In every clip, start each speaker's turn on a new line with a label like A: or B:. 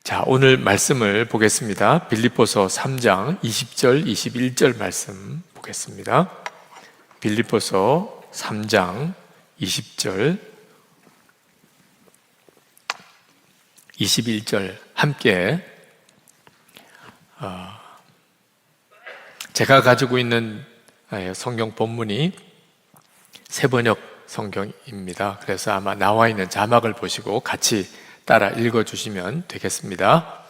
A: 자, 오늘 말씀을 보겠습니다. 빌립보서 3장 20절, 21절 말씀 보겠습니다. 빌립보서 3장 20절, 21절 함께 제가 가지고 있는 성경 본문이 새번역 성경입니다. 그래서 아마 나와 있는 자막을 보시고 같이 따라 읽어주시면 되겠습니다.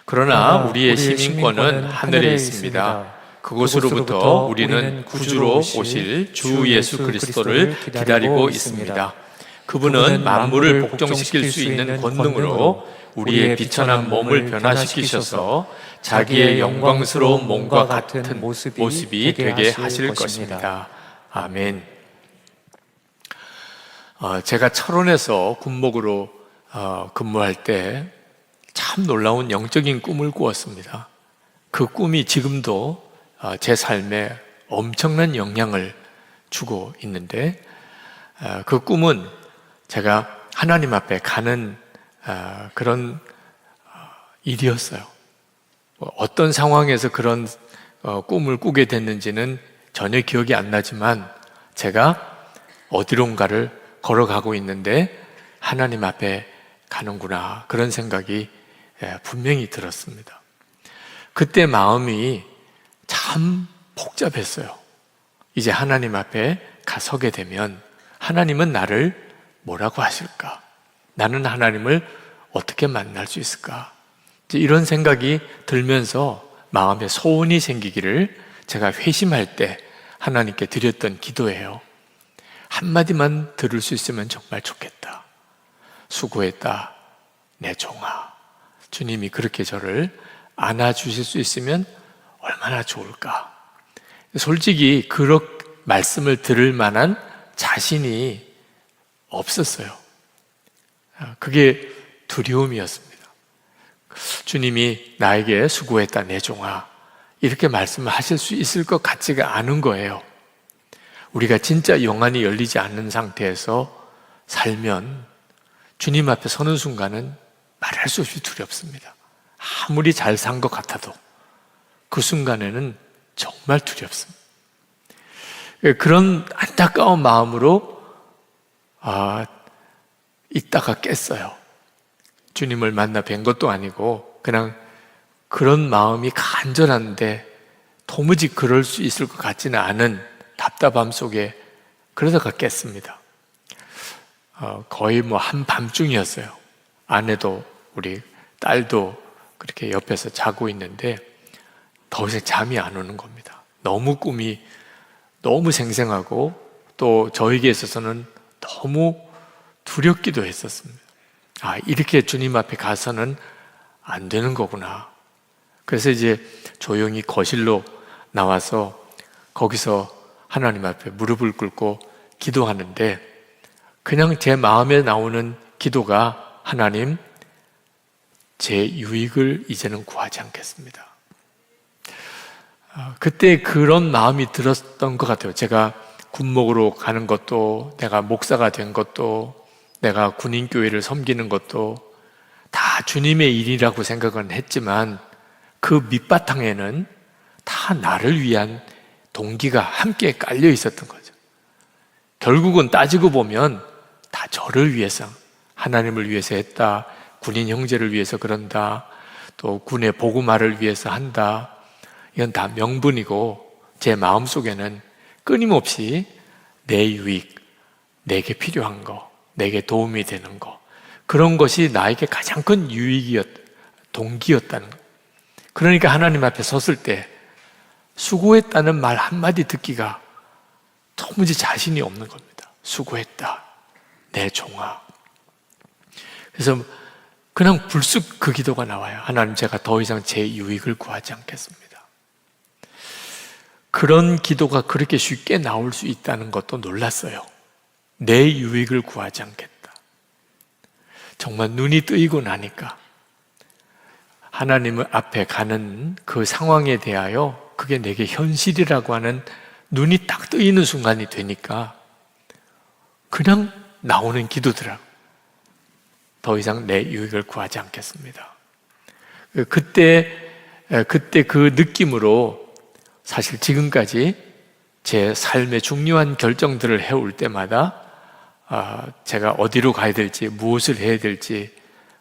A: 그러나 우리의 시민권은 하늘에 있습니다. 그곳으로부터 우리는 구주로 오실 주 예수 그리스도를 기다리고 있습니다. 그분은 만물을 복종시킬 수 있는 권능으로 우리의 비천한 몸을 변화시키셔서 자기의 영광스러운 몸과 같은 모습이 되게 하실 것입니다. 아멘. 제가 철원에서 군목으로 근무할 때 참 놀라운 영적인 꿈을 꾸었습니다. 그 꿈이 지금도 제 삶에 엄청난 영향을 주고 있는데, 그 꿈은 제가 하나님 앞에 가는 그런 일이었어요. 어떤 상황에서 그런 꿈을 꾸게 됐는지는 전혀 기억이 안 나지만 제가 어디론가를 걸어가고 있는데 하나님 앞에 가는구나, 그런 생각이 분명히 들었습니다. 그때 마음이 참 복잡했어요. 이제 하나님 앞에 서게 되면 하나님은 나를 뭐라고 하실까? 나는 하나님을 어떻게 만날 수 있을까? 이런 생각이 들면서 마음에 소원이 생기기를 제가 회심할 때 하나님께 드렸던 기도예요. 한마디만 들을 수 있으면 정말 좋겠다. 수고했다, 내 종아. 주님이 그렇게 저를 안아주실 수 있으면 얼마나 좋을까. 솔직히 그런 말씀을 들을 만한 자신이 없었어요. 그게 두려움이었습니다. 주님이 나에게 수고했다, 내 종아, 이렇게 말씀을 하실 수 있을 것 같지가 않은 거예요. 우리가 진짜 영안이 열리지 않는 상태에서 살면 주님 앞에 서는 순간은 말할 수 없이 두렵습니다. 아무리 잘 산 것 같아도 그 순간에는 정말 두렵습니다. 그런 안타까운 마음으로 있다가 깼어요. 주님을 만나 뵌 것도 아니고 그냥 그런 마음이 간절한데 도무지 그럴 수 있을 것 같지는 않은 답답함 속에 그러다가 깼습니다. 거의 한밤중이었어요. 아내도 우리 딸도 그렇게 옆에서 자고 있는데 더 이상 잠이 안 오는 겁니다. 너무 꿈이 너무 생생하고 또 저에게 있어서는 너무 두렵기도 했었습니다. 이렇게 주님 앞에 가서는 안 되는 거구나. 그래서 이제 조용히 거실로 나와서 거기서 하나님 앞에 무릎을 꿇고 기도하는데, 그냥 제 마음에 나오는 기도가 하나님, 제 유익을 이제는 구하지 않겠습니다. 그때 그런 마음이 들었던 것 같아요. 제가 군목으로 가는 것도, 내가 목사가 된 것도, 내가 군인교회를 섬기는 것도 다 주님의 일이라고 생각은 했지만 그 밑바탕에는 다 나를 위한 동기가 함께 깔려 있었던 거죠. 결국은 따지고 보면 다 저를 위해서, 하나님을 위해서 했다, 군인 형제를 위해서 그런다, 또 군의 복음화를 위해서 한다, 이건 다 명분이고 제 마음속에는 끊임없이 내 유익, 내게 필요한 거, 내게 도움이 되는 거, 그런 것이 나에게 가장 큰 동기였다는 거. 그러니까 하나님 앞에 섰을 때 수고했다는 말 한마디 듣기가 도무지 자신이 없는 겁니다. 수고했다, 내 종아. 그래서 그냥 불쑥 그 기도가 나와요. 하나님, 제가 더 이상 제 유익을 구하지 않겠습니다. 그런 기도가 그렇게 쉽게 나올 수 있다는 것도 놀랐어요. 내 유익을 구하지 않겠다. 정말 눈이 뜨이고 나니까 하나님 앞에 가는 그 상황에 대하여 그게 내게 현실이라고 하는 눈이 딱 뜨이는 순간이 되니까 그냥 나오는 기도더라고요. 더 이상 내 유익을 구하지 않겠습니다. 그때 그 느낌으로 사실 지금까지 제 삶의 중요한 결정들을 해올 때마다 제가 어디로 가야 될지, 무엇을 해야 될지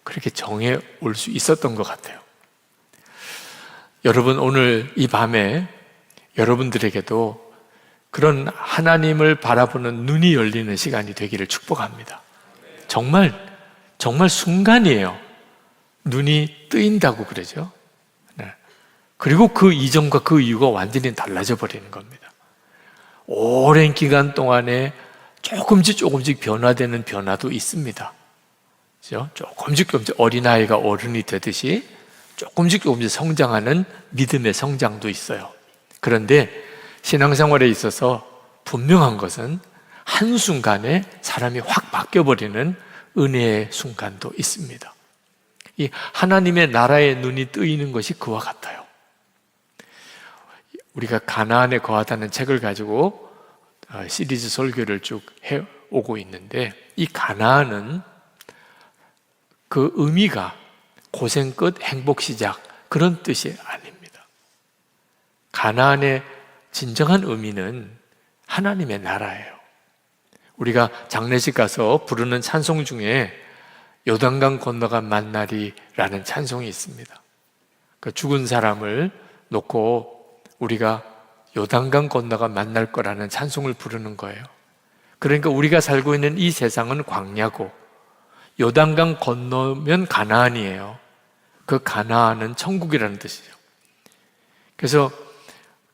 A: 그렇게 정해 올 수 있었던 것 같아요. 여러분, 오늘 이 밤에 여러분들에게도 그런 하나님을 바라보는 눈이 열리는 시간이 되기를 축복합니다. 정말 순간이에요. 눈이 뜨인다고 그러죠. 네. 그리고 그 이전과 그 이후가 완전히 달라져 버리는 겁니다. 오랜 기간 동안에 조금씩 변화되는 변화도 있습니다. 그렇죠? 조금씩 어린아이가 어른이 되듯이 조금씩 성장하는 믿음의 성장도 있어요. 그런데 신앙생활에 있어서 분명한 것은 한순간에 사람이 확 바뀌어버리는 은혜의 순간도 있습니다. 이 하나님의 나라의 눈이 뜨이는 것이 그와 같아요. 우리가 가나안에 거하다는 책을 가지고 시리즈 설교를 쭉 해오고 있는데, 이 가나안은 그 의미가 고생 끝 행복 시작 그런 뜻이 아닙니다. 가나안의 진정한 의미는 하나님의 나라예요. 우리가 장례식 가서 부르는 찬송 중에 요단강 건너간 만나리라는 찬송이 있습니다. 그 죽은 사람을 놓고 우리가 요단강 건너가 만날 거라는 찬송을 부르는 거예요. 그러니까 우리가 살고 있는 이 세상은 광야고 요단강 건너면 가나안이에요. 그 가나안은 천국이라는 뜻이죠. 그래서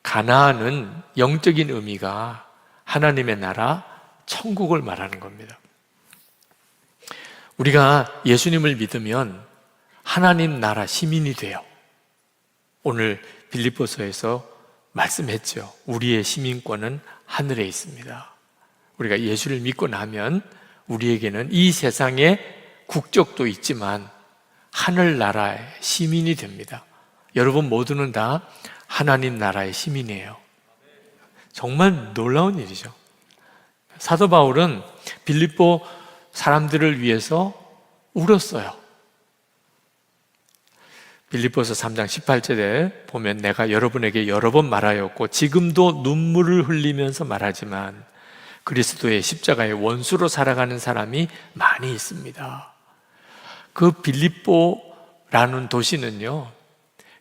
A: 가나안은 영적인 의미가 하나님의 나라, 천국을 말하는 겁니다. 우리가 예수님을 믿으면 하나님 나라 시민이 돼요. 오늘 빌립보서에서 말씀했죠. 우리의 시민권은 하늘에 있습니다. 우리가 예수를 믿고 나면 우리에게는 이 세상의 국적도 있지만 하늘나라의 시민이 됩니다. 여러분 모두는 다 하나님 나라의 시민이에요. 정말 놀라운 일이죠. 사도 바울은 빌립보 사람들을 위해서 울었어요. 빌립보서 3장 18절에 보면 내가 여러분에게 여러 번 말하였고 지금도 눈물을 흘리면서 말하지만 그리스도의 십자가의 원수로 살아가는 사람이 많이 있습니다. 그 빌립보라는 도시는요,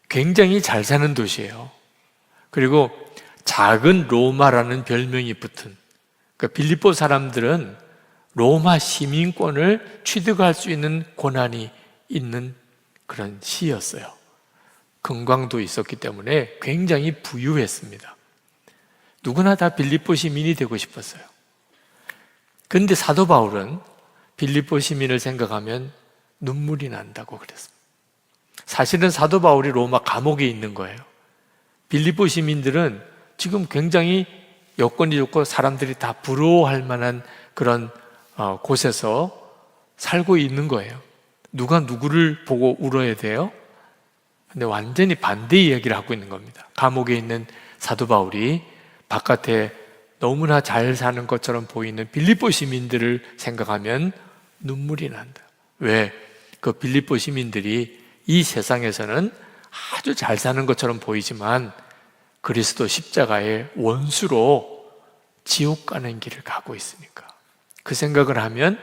A: 굉장히 잘 사는 도시예요. 그리고 작은 로마라는 별명이 붙은, 그러니까 빌립보 사람들은 로마 시민권을 취득할 수 있는 권한이 있는 그런 시였어요. 금광도 있었기 때문에 굉장히 부유했습니다. 누구나 다 빌립보 시민이 되고 싶었어요. 그런데 사도 바울은 빌립보 시민을 생각하면 눈물이 난다고 그랬습니다. 사실은 사도 바울이 로마 감옥에 있는 거예요. 빌립보 시민들은 지금 굉장히 여건이 좋고 사람들이 다 부러워할 만한 그런 곳에서 살고 있는 거예요. 누가 누구를 보고 울어야 돼요? 근데 완전히 반대 이야기를 하고 있는 겁니다. 감옥에 있는 사도 바울이 바깥에 너무나 잘 사는 것처럼 보이는 빌립보 시민들을 생각하면 눈물이 난다. 왜? 그 빌립보 시민들이 이 세상에서는 아주 잘 사는 것처럼 보이지만 그리스도 십자가의 원수로 지옥 가는 길을 가고 있으니까 그 생각을 하면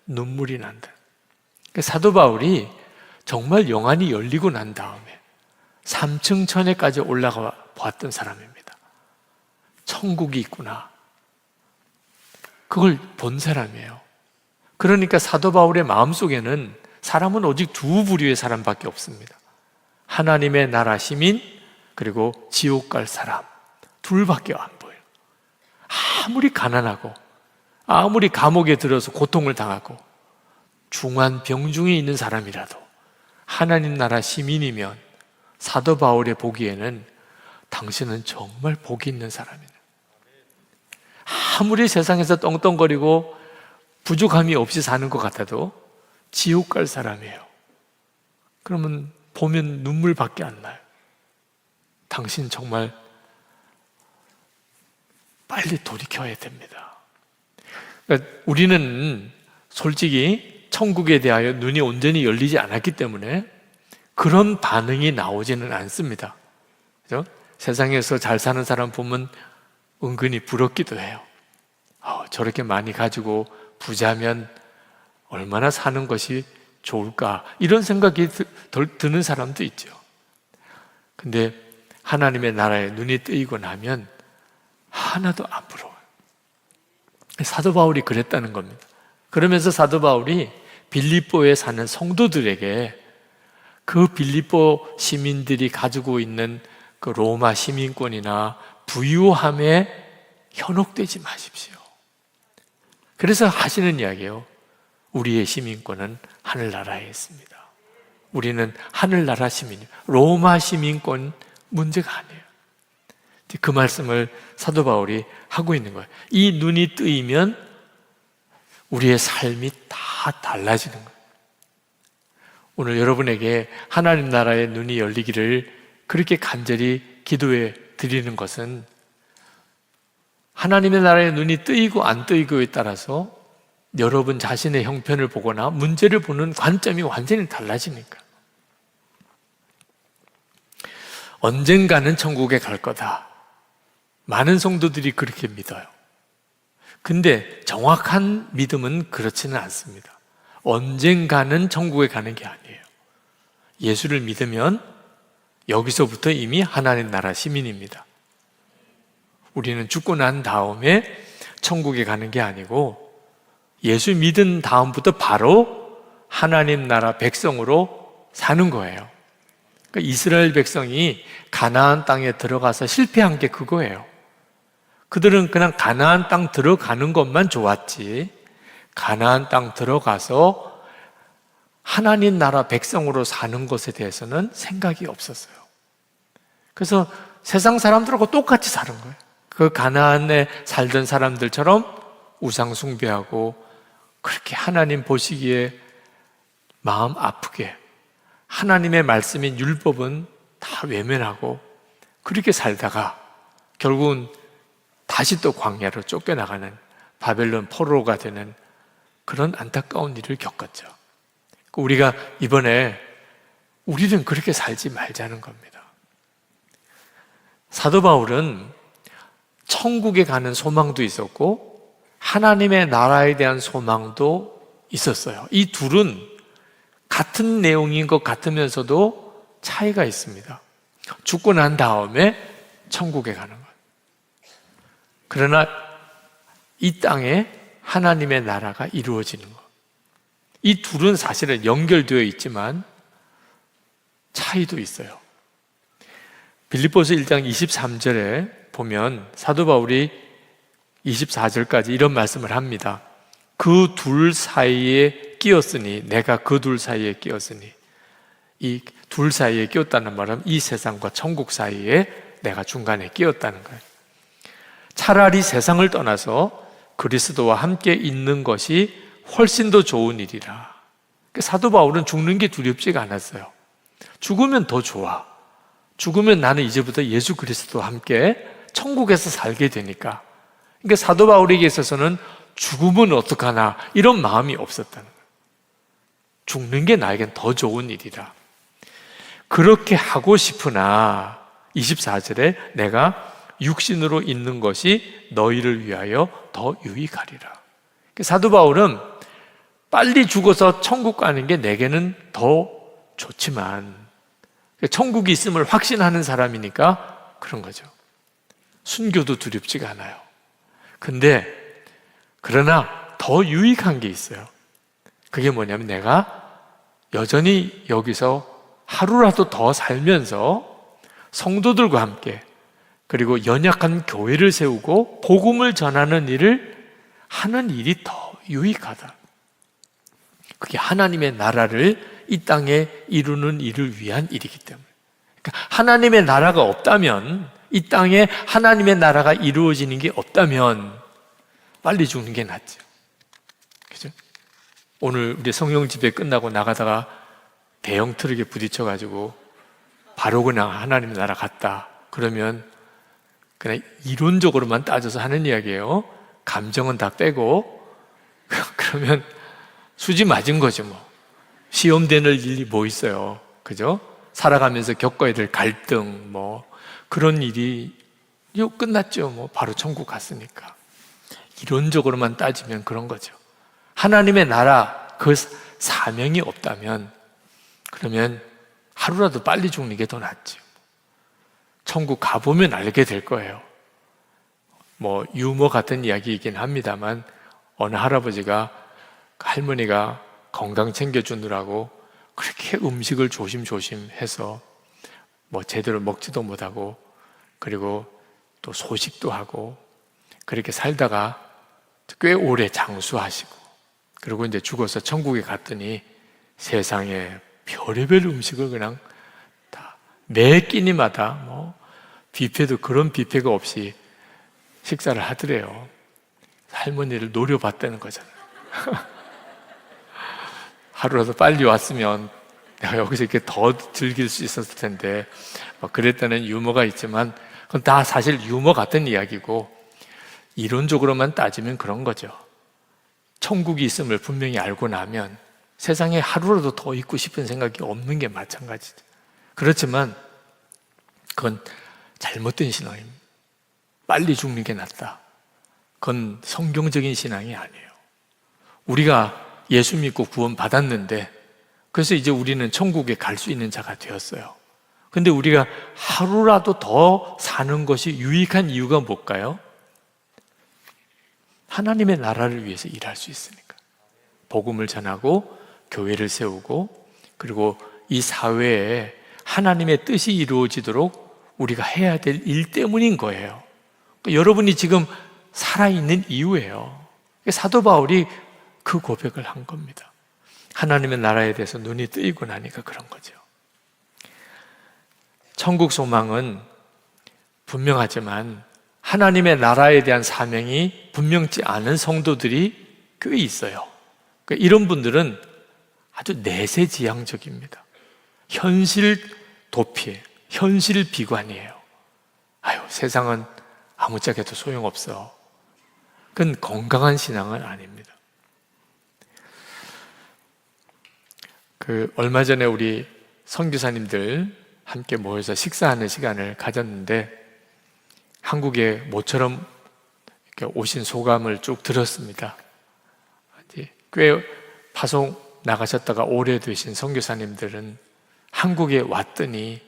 A: 눈물이 난다. 사도 바울이 정말 영안이 열리고 난 다음에 3층 천에까지 올라가 보았던 사람입니다. 천국이 있구나. 그걸 본 사람이에요. 그러니까 사도 바울의 마음속에는 사람은 오직 두 부류의 사람밖에 없습니다. 하나님의 나라 시민, 그리고 지옥 갈 사람. 둘밖에 안 보여요. 아무리 가난하고 아무리 감옥에 들어서 고통을 당하고 중한 병중에 있는 사람이라도 하나님 나라 시민이면 사도 바울의 보기에는 당신은 정말 복이 있는 사람이네. 아무리 세상에서 떵떵거리고 부족함이 없이 사는 것 같아도 지옥 갈 사람이에요. 그러면 보면 눈물밖에 안 나요. 당신 정말 빨리 돌이켜야 됩니다. 그러니까 우리는 솔직히 천국에 대하여 눈이 온전히 열리지 않았기 때문에 그런 반응이 나오지는 않습니다. 그죠? 세상에서 잘 사는 사람 보면 은근히 부럽기도 해요. 저렇게 많이 가지고 부자면 얼마나 사는 것이 좋을까, 이런 생각이 드는 사람도 있죠. 근데 하나님의 나라에 눈이 뜨이고 나면 하나도 안 부러워요. 사도 바울이 그랬다는 겁니다. 그러면서 사도 바울이 빌립보에 사는 성도들에게 그 빌립보 시민들이 가지고 있는 그 로마 시민권이나 부유함에 현혹되지 마십시오. 그래서 하시는 이야기예요. 우리의 시민권은 하늘나라에 있습니다. 우리는 하늘나라 시민이에요. 로마 시민권 문제가 아니에요. 그 말씀을 사도 바울이 하고 있는 거예요. 이 눈이 뜨이면 우리의 삶이 다 달라지는 거예요. 오늘 여러분에게 하나님 나라의 눈이 열리기를 그렇게 간절히 기도해 드리는 것은 하나님의 나라의 눈이 뜨이고 안 뜨이고에 따라서 여러분 자신의 형편을 보거나 문제를 보는 관점이 완전히 달라지니까. 언젠가는 천국에 갈 거다. 많은 성도들이 그렇게 믿어요. 근데 정확한 믿음은 그렇지는 않습니다. 언젠가는 천국에 가는 게 아니에요. 예수를 믿으면 여기서부터 이미 하나님 나라 시민입니다. 우리는 죽고 난 다음에 천국에 가는 게 아니고 예수 믿은 다음부터 바로 하나님 나라 백성으로 사는 거예요. 그러니까 이스라엘 백성이 가나안 땅에 들어가서 실패한 게 그거예요. 그들은 그냥 가나안 땅 들어가는 것만 좋았지, 가나안 땅 들어가서 하나님 나라 백성으로 사는 것에 대해서는 생각이 없었어요. 그래서 세상 사람들하고 똑같이 사는 거예요. 그 가나안에 살던 사람들처럼 우상 숭배하고 그렇게 하나님 보시기에 마음 아프게 하나님의 말씀인 율법은 다 외면하고 그렇게 살다가 결국은 다시 또 광야로 쫓겨나가는 바벨론 포로가 되는 그런 안타까운 일을 겪었죠. 우리가 이번에 우리는 그렇게 살지 말자는 겁니다. 사도 바울은 천국에 가는 소망도 있었고 하나님의 나라에 대한 소망도 있었어요. 이 둘은 같은 내용인 것 같으면서도 차이가 있습니다. 죽고 난 다음에 천국에 가는 것. 그러나 이 땅에 하나님의 나라가 이루어지는 것. 이 둘은 사실은 연결되어 있지만 차이도 있어요. 빌립보서 1장 23절에 보면 사도 바울이 24절까지 이런 말씀을 합니다. 그 둘 사이에 끼었으니, 내가 그 둘 사이에 끼었으니, 이 둘 사이에 끼었다는 말은 이 세상과 천국 사이에 내가 중간에 끼었다는 거예요. 차라리 세상을 떠나서 그리스도와 함께 있는 것이 훨씬 더 좋은 일이라. 사도 바울은 죽는 게 두렵지가 않았어요. 죽으면 더 좋아. 죽으면 나는 이제부터 예수 그리스도와 함께 천국에서 살게 되니까. 그러니까 사도 바울에게 있어서는 죽으면 어떡하나 이런 마음이 없었다는 거예요. 죽는 게 나에겐 더 좋은 일이라. 그렇게 하고 싶으나 24절에 내가 육신으로 있는 것이 너희를 위하여 더 유익하리라. 사도 바울은 빨리 죽어서 천국 가는 게 내게는 더 좋지만, 천국이 있음을 확신하는 사람이니까 그런 거죠. 순교도 두렵지가 않아요. 근데 그러나 더 유익한 게 있어요. 그게 뭐냐면 내가 여전히 여기서 하루라도 더 살면서 성도들과 함께, 그리고 연약한 교회를 세우고 복음을 전하는 일을 하는 일이 더 유익하다. 그게 하나님의 나라를 이 땅에 이루는 일을 위한 일이기 때문에. 그러니까 하나님의 나라가 없다면, 이 땅에 하나님의 나라가 이루어지는 게 없다면 빨리 죽는 게 낫죠. 그죠? 오늘 우리 성령 집회 끝나고 나가다가 대형 트럭에 부딪혀가지고 바로 그냥 하나님의 나라 갔다. 그러면 그냥 이론적으로만 따져서 하는 이야기예요. 감정은 다 빼고 그러면 수지 맞은 거죠 뭐. 시험 되는 일이 뭐 있어요. 그죠? 살아가면서 겪어야 될 갈등, 그런 일이 끝났죠. 바로 천국 갔으니까. 이론적으로만 따지면 그런 거죠. 하나님의 나라, 그 사명이 없다면, 그러면 하루라도 빨리 죽는 게 더 낫죠. 천국 가보면 알게 될 거예요. 유머 같은 이야기이긴 합니다만, 어느 할아버지가 할머니가 건강 챙겨주느라고 그렇게 음식을 조심조심 해서 제대로 먹지도 못하고, 그리고 또 소식도 하고, 그렇게 살다가 꽤 오래 장수하시고, 그리고 이제 죽어서 천국에 갔더니 세상에 별의별 음식을 그냥 다 매 끼니마다 뷔페도 그런 뷔페가 없이 식사를 하더래요. 할머니를 노려봤다는 거잖아요. 하루라도 빨리 왔으면 내가 여기서 이렇게 더 즐길 수 있었을 텐데, 그랬다는 유머가 있지만, 그건 다 사실 유머 같은 이야기고, 이론적으로만 따지면 그런 거죠. 천국이 있음을 분명히 알고 나면 세상에 하루라도 더 있고 싶은 생각이 없는 게 마찬가지죠. 그렇지만 그건 잘못된 신앙입니다. 빨리 죽는 게 낫다. 그건 성경적인 신앙이 아니에요. 우리가 예수 믿고 구원 받았는데, 그래서 이제 우리는 천국에 갈 수 있는 자가 되었어요. 근데 우리가 하루라도 더 사는 것이 유익한 이유가 뭘까요? 하나님의 나라를 위해서 일할 수 있으니까. 복음을 전하고 교회를 세우고, 그리고 이 사회에 하나님의 뜻이 이루어지도록 우리가 해야 될 일 때문인 거예요. 여러분이 지금 살아있는 이유예요. 사도 바울이 그 고백을 한 겁니다. 하나님의 나라에 대해서 눈이 뜨이고 나니까 그런 거죠. 천국 소망은 분명하지만 하나님의 나라에 대한 사명이 분명치 않은 성도들이 꽤 있어요. 이런 분들은 아주 내세지향적입니다. 현실 도피, 현실 비관이에요. 세상은 아무짝에도 소용없어. 그건 건강한 신앙은 아닙니다. 얼마 전에 우리 선교사님들 함께 모여서 식사하는 시간을 가졌는데, 한국에 모처럼 이렇게 오신 소감을 쭉 들었습니다. 꽤 파송 나가셨다가 오래되신 선교사님들은 한국에 왔더니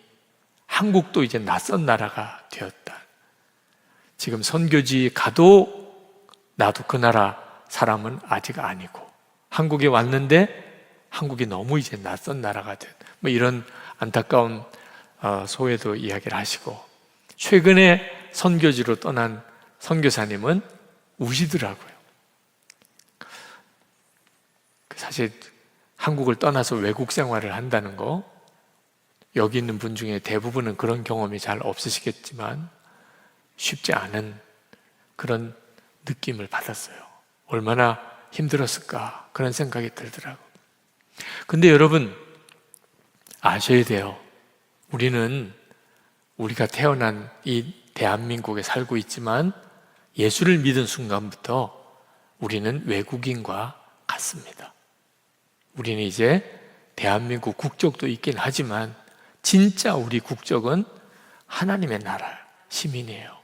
A: 한국도 이제 낯선 나라가 되었다. 지금 선교지 가도 나도 그 나라 사람은 아직 아니고, 한국에 왔는데 한국이 너무 이제 낯선 나라가 된, 이런 안타까운 소회도 이야기를 하시고, 최근에 선교지로 떠난 선교사님은 우시더라고요. 사실 한국을 떠나서 외국 생활을 한다는 거, 여기 있는 분 중에 대부분은 그런 경험이 잘 없으시겠지만 쉽지 않은 그런 느낌을 받았어요. 얼마나 힘들었을까, 그런 생각이 들더라고요. 근데 여러분 아셔야 돼요. 우리가 태어난 이 대한민국에 살고 있지만 예수를 믿은 순간부터 우리는 외국인과 같습니다. 우리는 이제 대한민국 국적도 있긴 하지만 진짜 우리 국적은 하나님의 나라 시민이에요.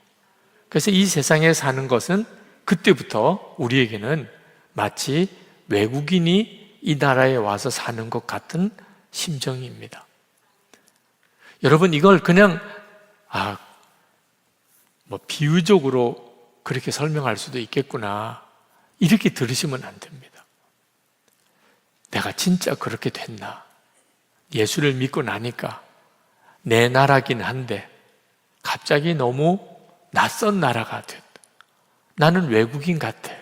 A: 그래서 이 세상에 사는 것은 그때부터 우리에게는 마치 외국인이 이 나라에 와서 사는 것 같은 심정입니다. 여러분, 이걸 그냥 비유적으로 그렇게 설명할 수도 있겠구나, 이렇게 들으시면 안 됩니다. 내가 진짜 그렇게 됐나? 예수를 믿고 나니까 내 나라긴 한데 갑자기 너무 낯선 나라가 됐다. 나는 외국인 같아.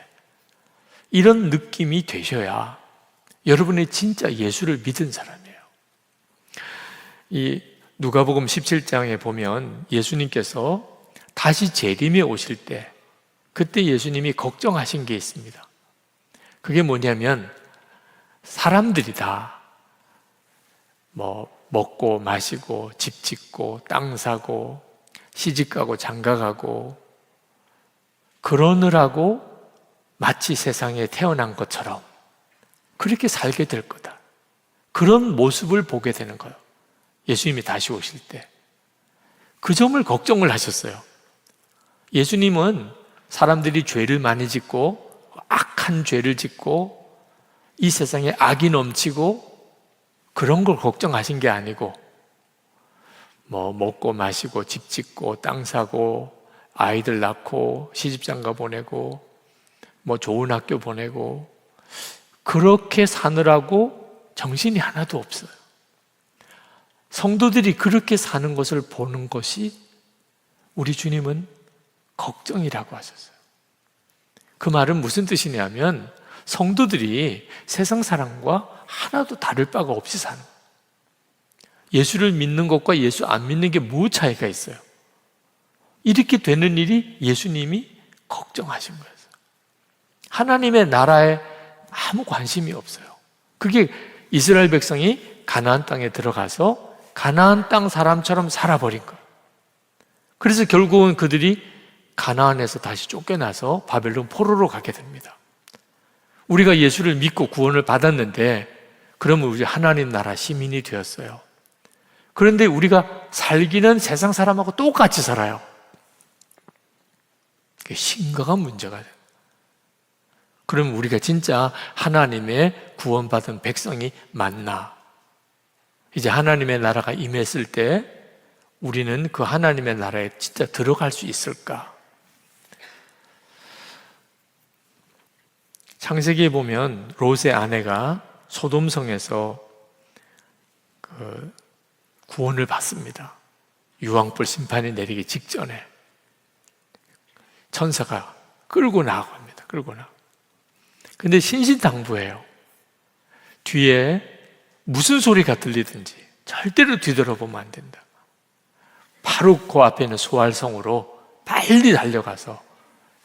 A: 이런 느낌이 되셔야 여러분이 진짜 예수를 믿은 사람이에요. 이 누가복음 17장에 보면 예수님께서 다시 재림에 오실 때, 그때 예수님이 걱정하신 게 있습니다. 그게 뭐냐면, 사람들이 다 먹고 마시고 집 짓고 땅 사고 시집 가고 장가 가고 그러느라고 마치 세상에 태어난 것처럼 그렇게 살게 될 거다. 그런 모습을 보게 되는 거예요. 예수님이 다시 오실 때. 그 점을 걱정을 하셨어요. 예수님은 사람들이 죄를 많이 짓고 악한 죄를 짓고 이 세상에 악이 넘치고 그런 걸 걱정하신 게 아니고 뭐 먹고 마시고 집 짓고 땅 사고 아이들 낳고 시집장가 보내고 뭐 좋은 학교 보내고 그렇게 사느라고 정신이 하나도 없어요. 성도들이 그렇게 사는 것을 보는 것이 우리 주님은 걱정이라고 하셨어요. 그 말은 무슨 뜻이냐면 성도들이 세상 사람과 하나도 다를 바가 없이 사는 거예요. 예수를 믿는 것과 예수 안 믿는 게 뭐 차이가 있어요? 이렇게 되는 일이 예수님이 걱정하신 거예요. 하나님의 나라에 아무 관심이 없어요. 그게 이스라엘 백성이 가나안 땅에 들어가서 가나안 땅 사람처럼 살아버린 거예요. 그래서 결국은 그들이 가나안에서 다시 쫓겨나서 바벨론 포로로 가게 됩니다. 우리가 예수를 믿고 구원을 받았는데 그러면 우리 하나님 나라 시민이 되었어요. 그런데 우리가 살기는 세상 사람하고 똑같이 살아요. 그게 심각한 문제가 돼요. 그럼 우리가 진짜 하나님의 구원받은 백성이 맞나? 이제 하나님의 나라가 임했을 때 우리는 그 하나님의 나라에 진짜 들어갈 수 있을까? 창세기에 보면 롯의 아내가 소돔성에서 구원을 받습니다. 유황불 심판이 내리기 직전에 천사가 끌고 나갑니다. 끌고 나. 근데 신신당부해요. 뒤에 무슨 소리가 들리든지 절대로 뒤돌아보면 안 된다. 바로 그 앞에 있는 소알성으로 빨리 달려가서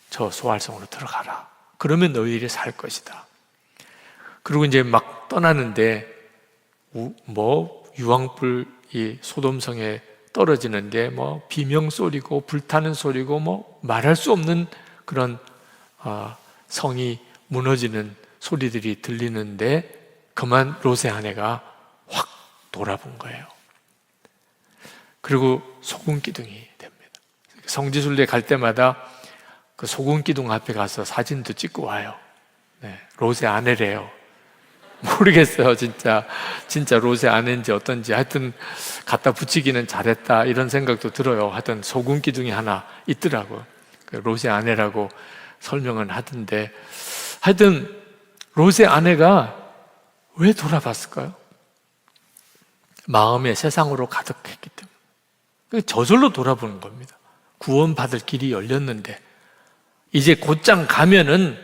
A: 저 소알성으로 들어가라. 그러면 너희들이 살 것이다. 그리고 이제 막 떠나는데 유황불이 소돔성에 떨어지는데 비명 소리고 불타는 소리고 말할 수 없는 그런 성이 무너지는 소리들이 들리는데 그만 롯의 아내가 확 돌아본 거예요. 그리고 소금 기둥이 됩니다. 성지순례 갈 때마다 그 소금 기둥 앞에 가서 사진도 찍고 와요. 네, 롯의 아내래요. 모르겠어요, 진짜 롯의 아내인지 어떤지. 하여튼 갖다 붙이기는 잘했다 이런 생각도 들어요. 하여튼 소금 기둥이 하나 있더라고요. 롯의 아내라고 설명은 하던데, 하여튼 롯의 아내가 왜 돌아봤을까요? 마음에 세상으로 가득했기 때문에. 저절로 돌아보는 겁니다. 구원받을 길이 열렸는데 이제 곧장 가면은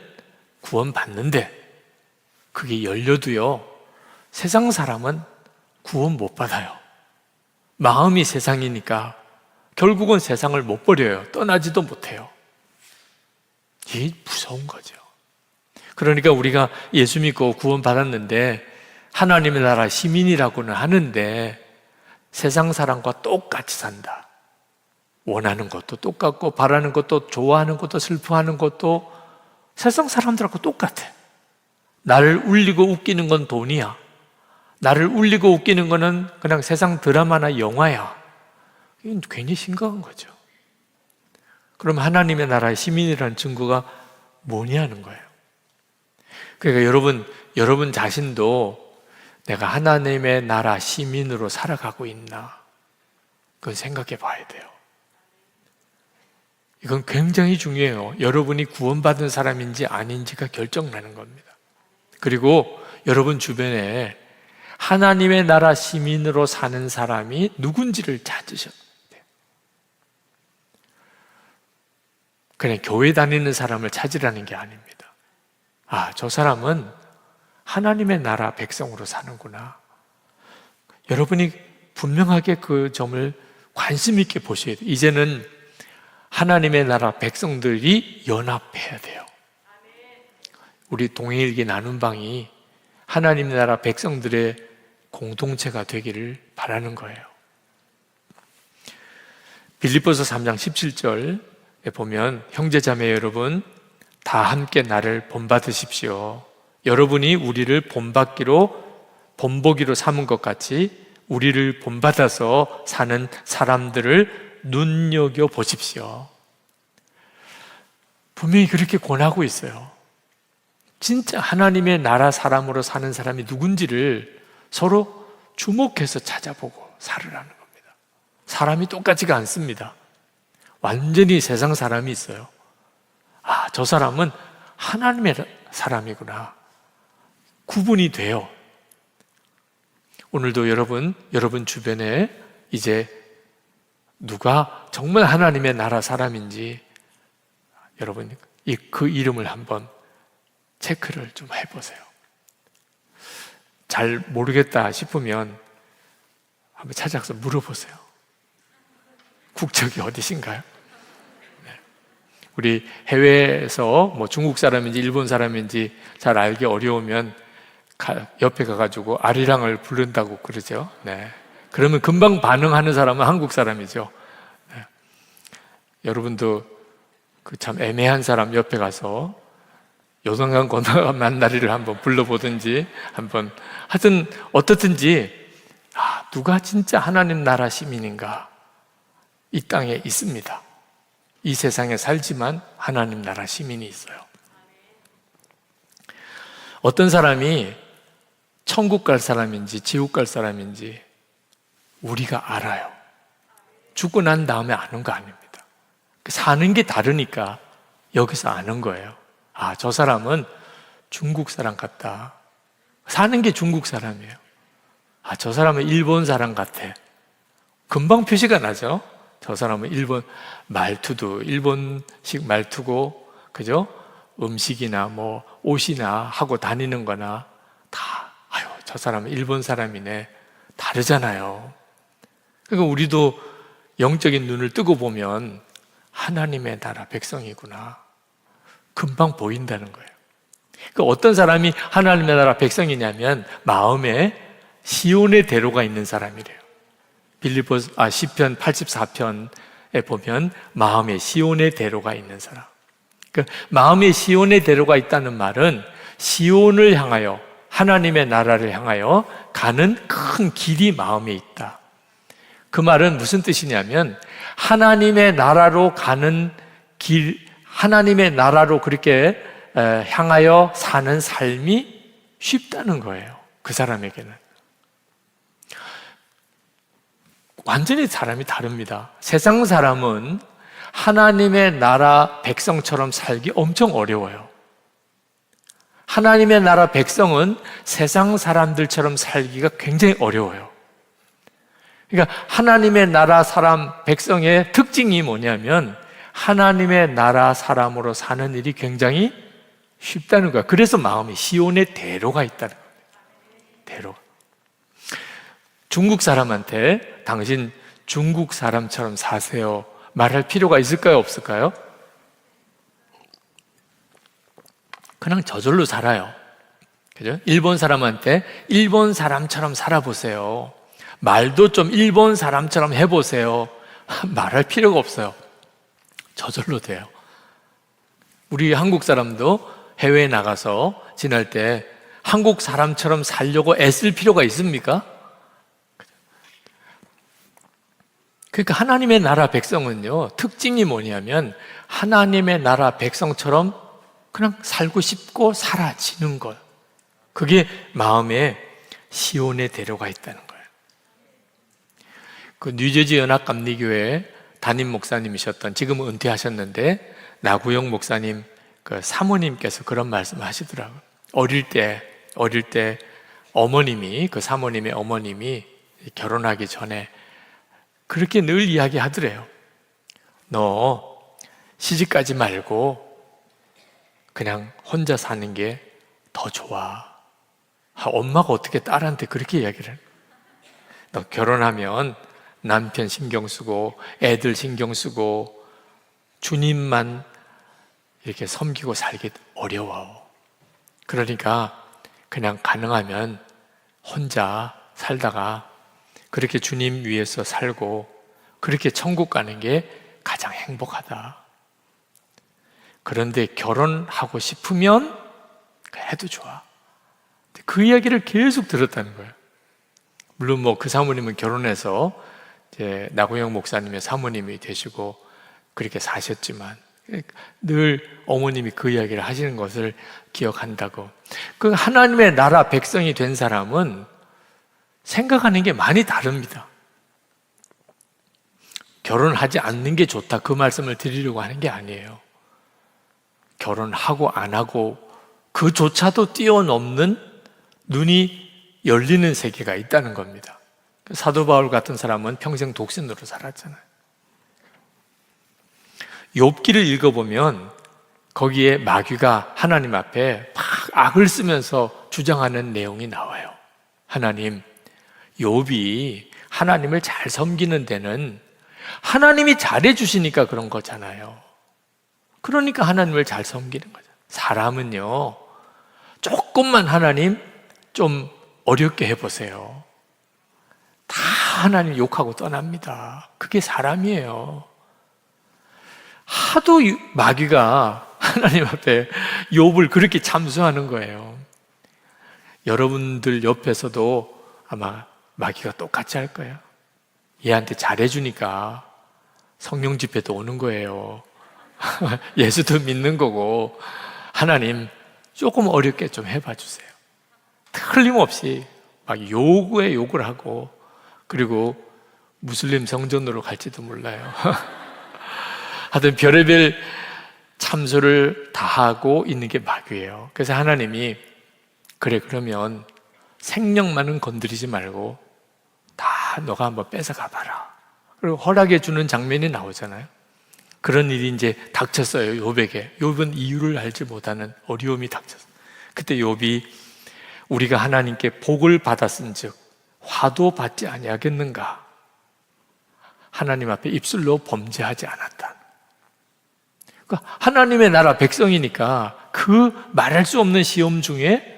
A: 구원받는데 그게 열려도요, 세상 사람은 구원 못 받아요. 마음이 세상이니까 결국은 세상을 못 버려요. 떠나지도 못해요. 이게 무서운 거죠. 그러니까 우리가 예수 믿고 구원 받았는데 하나님의 나라 시민이라고는 하는데 세상 사람과 똑같이 산다. 원하는 것도 똑같고 바라는 것도 좋아하는 것도 슬퍼하는 것도 세상 사람들하고 똑같아. 나를 울리고 웃기는 건 돈이야. 나를 울리고 웃기는 거는 그냥 세상 드라마나 영화야. 이건 괜히 심각한 거죠. 그럼 하나님의 나라의 시민이라는 증거가 뭐냐는 거예요. 그러니까 여러분 자신도 내가 하나님의 나라 시민으로 살아가고 있나? 그건 생각해 봐야 돼요. 이건 굉장히 중요해요. 여러분이 구원받은 사람인지 아닌지가 결정나는 겁니다. 그리고 여러분 주변에 하나님의 나라 시민으로 사는 사람이 누군지를 찾으셔야 돼요. 그냥 교회 다니는 사람을 찾으라는 게 아닙니다. 저 사람은 하나님의 나라 백성으로 사는구나. 여러분이 분명하게 그 점을 관심 있게 보셔야 돼요. 이제는 하나님의 나라 백성들이 연합해야 돼요. 우리 동행일기 나눔방이 하나님의 나라 백성들의 공동체가 되기를 바라는 거예요. 빌립보서 3장 17절에 보면 형제자매 여러분 다 함께 나를 본받으십시오. 여러분이 우리를 본보기로 삼은 것 같이 우리를 본받아서 사는 사람들을 눈여겨보십시오. 분명히 그렇게 권하고 있어요. 진짜 하나님의 나라 사람으로 사는 사람이 누군지를 서로 주목해서 찾아보고 살으라는 겁니다. 사람이 똑같지가 않습니다. 완전히 세상 사람이 있어요. 아, 저 사람은 하나님의 사람이구나. 구분이 돼요. 오늘도 여러분 주변에 이제 누가 정말 하나님의 나라 사람인지 여러분 그 이름을 한번 체크를 좀 해보세요. 잘 모르겠다 싶으면 한번 찾아서 물어보세요. 국적이 어디신가요? 네. 우리 해외에서 뭐 중국 사람인지 일본 사람인지 잘 알기 어려우면 옆에 가가지고 아리랑을 부른다고 그러죠. 네. 그러면 금방 반응하는 사람은 한국 사람이죠. 네. 여러분도 그 참 애매한 사람 옆에 가서 요단강 건너간 만나리를 한번 불러보든지 한번 하여튼 어떻든지 누가 진짜 하나님 나라 시민인가? 이 땅에 있습니다. 이 세상에 살지만 하나님 나라 시민이 있어요. 어떤 사람이 천국 갈 사람인지 지옥 갈 사람인지 우리가 알아요. 죽고 난 다음에 아는 거 아닙니다. 사는 게 다르니까 여기서 아는 거예요. 아, 저 사람은 중국 사람 같다. 사는 게 중국 사람이에요. 아, 저 사람은 일본 사람 같아. 금방 표시가 나죠? 저 사람은 일본 말투도 일본식 말투고, 그죠? 음식이나 뭐 옷이나 하고 다니는 거나 다, 아유, 저 사람은 일본 사람이네. 다르잖아요. 그러니까 우리도 영적인 눈을 뜨고 보면 하나님의 나라 백성이구나. 금방 보인다는 거예요. 그러니까 어떤 사람이 하나님의 나라 백성이냐면 마음에 시온의 대로가 있는 사람이래요. 시편 84편에 보면 마음에 시온의 대로가 있는 사람. 그러니까 마음에 시온의 대로가 있다는 말은 시온을 향하여 하나님의 나라를 향하여 가는 큰 길이 마음에 있다. 그 말은 무슨 뜻이냐면 하나님의 나라로 가는 길, 하나님의 나라로 그렇게 향하여 사는 삶이 쉽다는 거예요. 그 사람에게는. 완전히 사람이 다릅니다. 세상 사람은 하나님의 나라 백성처럼 살기 엄청 어려워요. 하나님의 나라 백성은 세상 사람들처럼 살기가 굉장히 어려워요. 그러니까 하나님의 나라 사람 백성의 특징이 뭐냐면 하나님의 나라 사람으로 사는 일이 굉장히 쉽다는 거야. 그래서 마음에 시온의 대로가 있다는 겁니다. 대로. 중국 사람한테 당신 중국 사람처럼 사세요 말할 필요가 있을까요? 없을까요? 그냥 저절로 살아요. 그죠? 일본 사람한테 일본 사람처럼 살아보세요. 말도 좀 일본 사람처럼 해보세요. 말할 필요가 없어요. 저절로 돼요. 우리 한국 사람도 해외에 나가서 지낼 때 한국 사람처럼 살려고 애쓸 필요가 있습니까? 그러니까 하나님의 나라 백성은요, 특징이 뭐냐면 하나님의 나라 백성처럼 그냥 살고 싶고 사라지는 것. 그게 마음에 시온의 대로가 있다는 거예요. 그 뉴저지 연합감리교회 담임 목사님이셨던, 지금은 은퇴하셨는데 나구영 목사님 그 사모님께서 그런 말씀을 하시더라고요. 어릴 때 어머님이, 그 사모님의 어머님이 결혼하기 전에 그렇게 늘 이야기하더래요. 너 시집가지 말고 그냥 혼자 사는 게 더 좋아. 엄마가 어떻게 딸한테 그렇게 이야기를 해요? 너 결혼하면 남편 신경 쓰고 애들 신경 쓰고 주님만 이렇게 섬기고 살기 어려워. 그러니까 그냥 가능하면 혼자 살다가 그렇게 주님 위해서 살고 그렇게 천국 가는 게 가장 행복하다. 그런데 결혼하고 싶으면 해도 좋아. 그 이야기를 계속 들었다는 거예요. 물론 뭐 그 사모님은 결혼해서 이제 나고영 목사님의 사모님이 되시고 그렇게 사셨지만 늘 어머님이 그 이야기를 하시는 것을 기억한다고. 그 하나님의 나라 백성이 된 사람은 생각하는 게 많이 다릅니다. 결혼하지 않는 게 좋다 그 말씀을 드리려고 하는 게 아니에요. 결혼하고 안 하고 그조차도 뛰어넘는 눈이 열리는 세계가 있다는 겁니다. 사도 바울 같은 사람은 평생 독신으로 살았잖아요. 욥기를 읽어보면 거기에 마귀가 하나님 앞에 막 악을 쓰면서 주장하는 내용이 나와요. 하나님, 욥이 하나님을 잘 섬기는 데는 하나님이 잘해주시니까 그런 거잖아요. 그러니까 하나님을 잘 섬기는 거죠. 사람은요, 조금만 하나님 좀 어렵게 해보세요. 다 하나님 욕하고 떠납니다. 그게 사람이에요. 하도 마귀가 하나님 앞에 욥을 그렇게 참수하는 거예요. 여러분들 옆에서도 아마 마귀가 똑같이 할 거예요. 얘한테 잘해주니까 성령 집회도 오는 거예요. 예수도 믿는 거고, 하나님 조금 어렵게 좀 해봐 주세요. 틀림없이 막 욕에 욕을 하고, 그리고 무슬림 성전으로 갈지도 몰라요. 하여튼 별의별 참소를 다 하고 있는 게 마귀예요. 그래서 하나님이 그래, 그러면 생명만은 건드리지 말고 다 너가 한번 뺏어가봐라. 그리고 허락해 주는 장면이 나오잖아요. 그런 일이 이제 닥쳤어요, 욥에게. 욥은 이유를 알지 못하는 어려움이 닥쳤어요. 그때 욥이 우리가 하나님께 복을 받았은즉 화도 받지 아니하겠는가? 하나님 앞에 입술로 범죄하지 않았다. 그러니까 하나님의 나라 백성이니까 그 말할 수 없는 시험 중에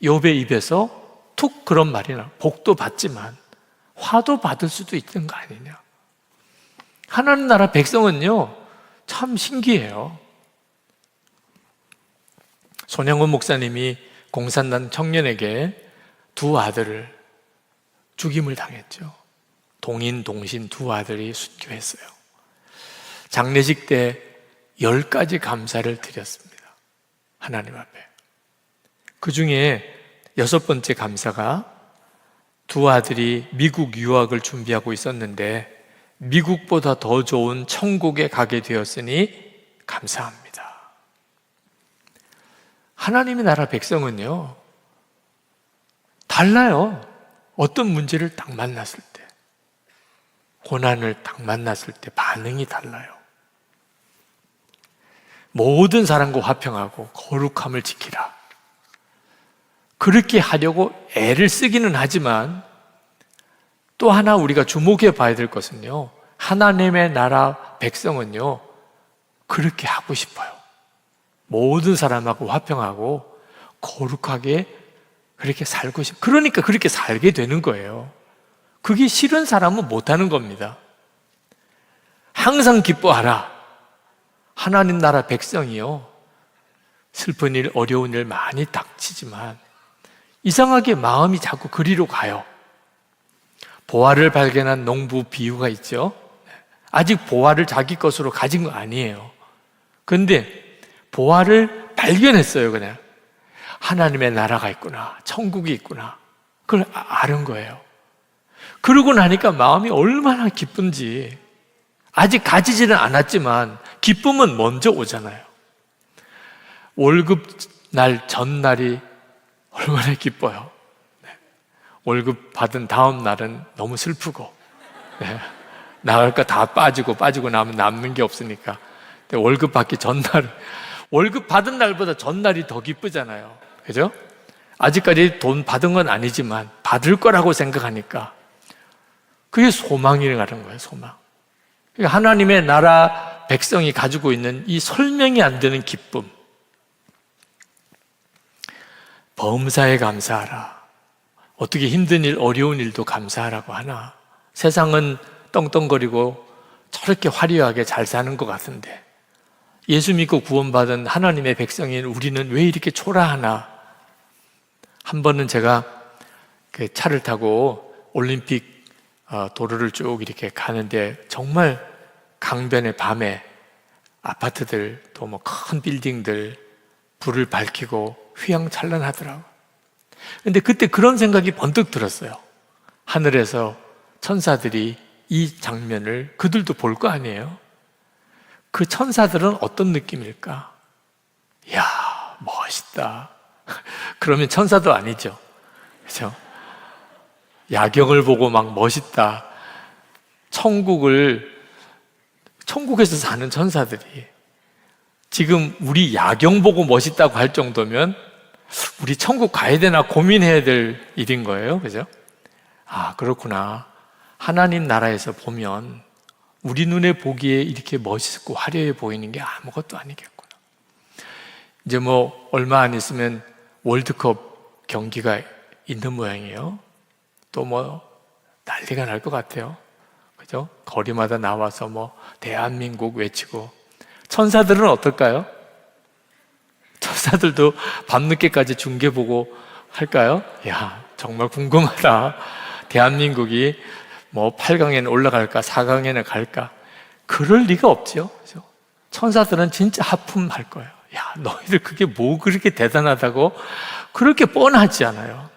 A: 욥의 입에서 툭 그런 말이 나. 복도 받지만 화도 받을 수도 있는 거 아니냐? 하나님 나라 백성은요, 참 신기해요. 손양원 목사님이 공산당 청년에게 두 아들을 죽임을 당했죠. 동인, 동신 두 아들이 순교했어요. 장례식 때 10가지 감사를 드렸습니다. 하나님 앞에. 그 중에 6번째 감사가 두 아들이 미국 유학을 준비하고 있었는데 미국보다 더 좋은 천국에 가게 되었으니 감사합니다. 하나님의 나라 백성은요, 달라요. 어떤 문제를 딱 만났을 때, 고난을 딱 만났을 때 반응이 달라요. 모든 사람과 화평하고 거룩함을 지키라. 그렇게 하려고 애를 쓰기는 하지만 또 하나 우리가 주목해 봐야 될 것은요, 하나님의 나라 백성은요, 그렇게 하고 싶어요. 모든 사람하고 화평하고 거룩하게 그렇게 살고 싶어요. 그러니까 그렇게 살게 되는 거예요. 그게 싫은 사람은 못하는 겁니다. 항상 기뻐하라. 하나님 나라 백성이요, 슬픈 일, 어려운 일 많이 닥치지만 이상하게 마음이 자꾸 그리로 가요. 보화를 발견한 농부 비유가 있죠. 아직 보화를 자기 것으로 가진 거 아니에요. 그런데 보화를 발견했어요. 그냥 하나님의 나라가 있구나, 천국이 있구나, 그걸 아는 거예요. 그러고 나니까 마음이 얼마나 기쁜지. 아직 가지지는 않았지만 기쁨은 먼저 오잖아요. 월급 날 전날이 얼마나 기뻐요. 월급 받은 다음 날은 너무 슬프고, 나갈 거 다 빠지고 나면 남는 게 없으니까. 월급 받기 전날, 월급 받은 날보다 전날이 더 기쁘잖아요. 그죠? 아직까지 돈 받은 건 아니지만 받을 거라고 생각하니까 그게 소망이라는 거예요, 소망. 그러니까 하나님의 나라 백성이 가지고 있는 이 설명이 안 되는 기쁨. 범사에 감사하라. 어떻게 힘든 일, 어려운 일도 감사하라고 하나? 세상은 떵떵거리고 저렇게 화려하게 잘 사는 것 같은데 예수 믿고 구원받은 하나님의 백성인 우리는 왜 이렇게 초라하나? 한 번은 제가 그 차를 타고 올림픽 도로를 쭉 이렇게 가는데 정말 강변의 밤에 아파트들 또 뭐 큰 빌딩들 불을 밝히고 휘황찬란하더라고요. 근데 그때 그런 생각이 번뜩 들었어요. 하늘에서 천사들이 이 장면을 그들도 볼 거 아니에요? 그 천사들은 어떤 느낌일까? 이야, 멋있다. 그러면 천사도 아니죠. 그렇죠? 야경을 보고 막 멋있다. 천국에서 사는 천사들이 지금 우리 야경 보고 멋있다고 할 정도면 우리 천국 가야 되나 고민해야 될 일인 거예요. 그죠? 아, 그렇구나. 하나님 나라에서 보면 우리 눈에 보기에 이렇게 멋있고 화려해 보이는 게 아무것도 아니겠구나. 이제 뭐 얼마 안 있으면 월드컵 경기가 있는 모양이에요. 또 뭐 난리가 날 것 같아요. 그죠? 거리마다 나와서 뭐 대한민국 외치고. 천사들은 어떨까요? 천사들도 밤늦게까지 중계 보고 할까요? 야, 정말 궁금하다. 대한민국이 뭐 8강에는 올라갈까 4강에는 갈까? 그럴 리가 없죠. 그죠? 천사들은 진짜 하품할 거예요. 야, 너희들 그게 뭐 그렇게 대단하다고? 그렇게 뻔하지 않아요.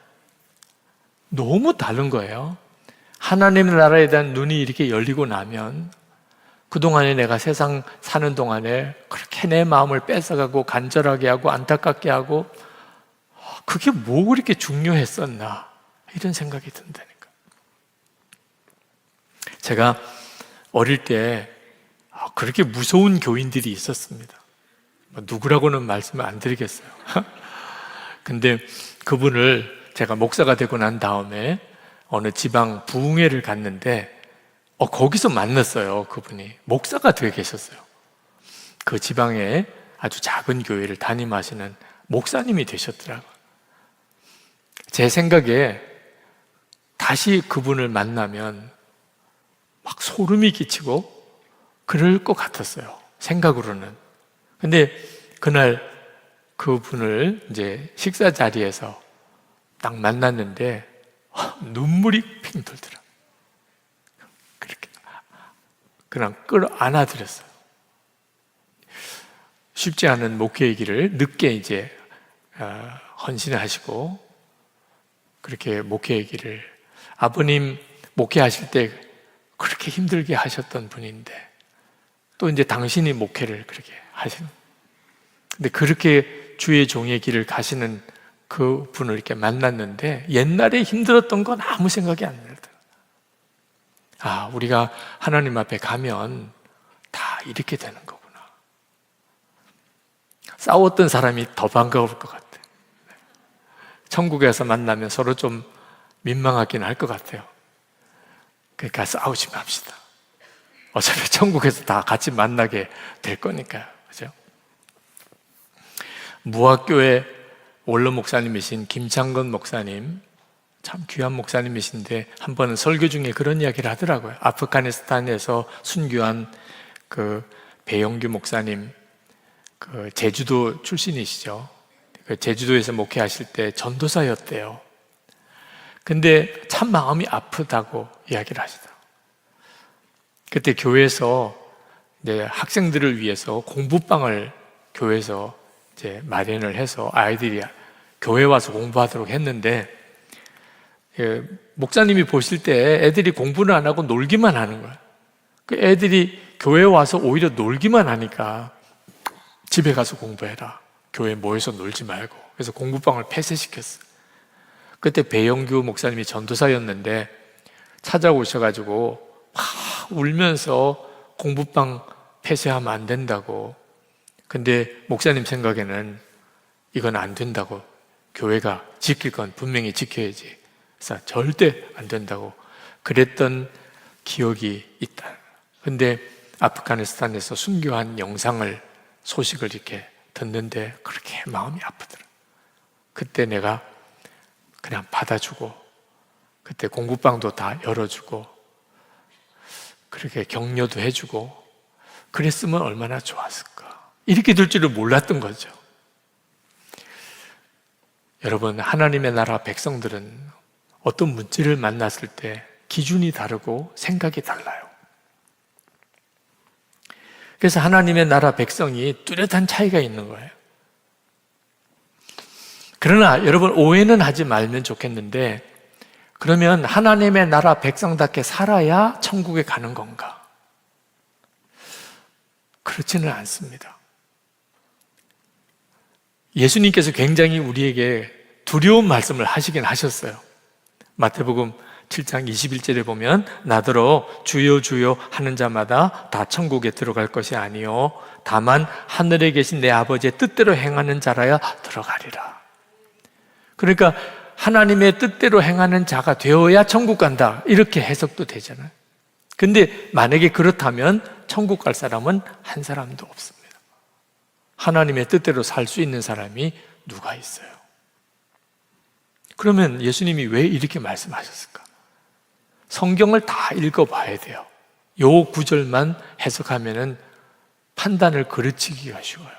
A: 너무 다른 거예요. 하나님의 나라에 대한 눈이 이렇게 열리고 나면 그동안에 내가 세상 사는 동안에 그렇게 내 마음을 뺏어가고 간절하게 하고 안타깝게 하고 그게 뭐 그렇게 중요했었나 이런 생각이 든다니까. 제가 어릴 때 그렇게 무서운 교인들이 있었습니다. 누구라고는 말씀을 안 드리겠어요. 근데 그분을 제가 목사가 되고 난 다음에 어느 지방 부흥회를 갔는데 거기서 만났어요. 그분이 목사가 되어 계셨어요. 그 지방에 아주 작은 교회를 담임하시는 목사님이 되셨더라고요. 제 생각에 다시 그분을 만나면 막 소름이 끼치고 그럴 것 같았어요. 생각으로는. 근데 그날 그분을 이제 식사 자리에서 딱 만났는데 눈물이 핑 돌더라. 그렇게 그냥 끌어 안아드렸어요. 쉽지 않은 목회의 길을 늦게 이제 헌신을 하시고 그렇게 목회의 길을 아버님 목회하실 때 그렇게 힘들게 하셨던 분인데 또 이제 당신이 목회를 그렇게 하시는. 근데 그렇게 주의 종의 길을 가시는 그 분을 이렇게 만났는데 옛날에 힘들었던 건 아무 생각이 안 들더라고요. 아, 우리가 하나님 앞에 가면 다 이렇게 되는 거구나. 싸웠던 사람이 더 반가울 것 같아요. 천국에서 만나면 서로 좀 민망하긴 할 것 같아요. 그러니까 싸우지 맙시다. 어차피 천국에서 다 같이 만나게 될 거니까요. 그죠? 무학교의 원로 목사님이신 김창건 목사님, 참 귀한 목사님이신데 한 번은 설교 중에 그런 이야기를 하더라고요. 아프가니스탄에서 순교한 그 배영규 목사님, 그 제주도 출신이시죠. 그 제주도에서 목회하실 때 전도사였대요. 근데 참 마음이 아프다고 이야기를 하시더라고요. 그때 교회에서 이제 학생들을 위해서 공부방을 교회에서 이제 마련을 해서 아이들이 교회 와서 공부하도록 했는데 목사님이 보실 때 애들이 공부는 안 하고 놀기만 하는 거예요. 그 애들이 교회 와서 오히려 놀기만 하니까 집에 가서 공부해라. 교회에 모여서 놀지 말고. 그래서 공부방을 폐쇄시켰어요. 그때 배영규 목사님이 전도사였는데 찾아오셔가지고 막 울면서 공부방 폐쇄하면 안 된다고. 근데 목사님 생각에는 이건 안 된다고. 교회가 지킬 건 분명히 지켜야지. 그래서 절대 안 된다고 그랬던 기억이 있다. 근데 아프가니스탄에서 순교한 소식을 이렇게 듣는데 그렇게 마음이 아프더라. 그때 내가 그냥 받아주고 그때 공부방도 다 열어주고 그렇게 격려도 해주고 그랬으면 얼마나 좋았을까. 이렇게 될 줄을 몰랐던 거죠. 여러분, 하나님의 나라 백성들은 어떤 문제를 만났을 때 기준이 다르고 생각이 달라요. 그래서 하나님의 나라 백성이 뚜렷한 차이가 있는 거예요. 그러나 여러분, 오해는 하지 말면 좋겠는데, 그러면 하나님의 나라 백성답게 살아야 천국에 가는 건가? 그렇지는 않습니다. 예수님께서 굉장히 우리에게 두려운 말씀을 하시긴 하셨어요. 마태복음 7장 21절에 보면 나더러 주여 주여 하는 자마다 다 천국에 들어갈 것이 아니요 다만 하늘에 계신 내 아버지의 뜻대로 행하는 자라야 들어가리라. 그러니까 하나님의 뜻대로 행하는 자가 되어야 천국 간다, 이렇게 해석도 되잖아요. 근데 만약에 그렇다면 천국 갈 사람은 한 사람도 없습니다. 하나님의 뜻대로 살 수 있는 사람이 누가 있어요? 그러면 예수님이 왜 이렇게 말씀하셨을까? 성경을 다 읽어봐야 돼요. 요 구절만 해석하면은 판단을 그르치기가 쉬워요.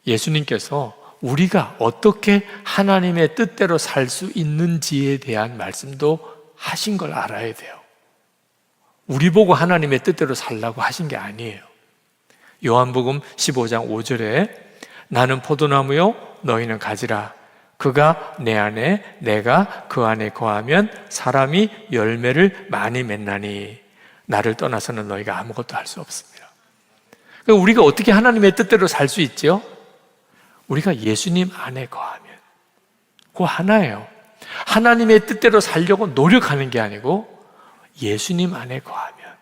A: 예수님께서 우리가 어떻게 하나님의 뜻대로 살 수 있는지에 대한 말씀도 하신 걸 알아야 돼요. 우리 보고 하나님의 뜻대로 살라고 하신 게 아니에요. 요한복음 15장 5절에 나는 포도나무요 너희는 가지라. 그가 내 안에 내가 그 안에 거하면 사람이 열매를 많이 맺나니 나를 떠나서는 너희가 아무것도 할 수 없습니다. 그러니까 우리가 어떻게 하나님의 뜻대로 살 수 있죠? 우리가 예수님 안에 거하면. 그거 하나예요. 하나님의 뜻대로 살려고 노력하는 게 아니고 예수님 안에 거하면.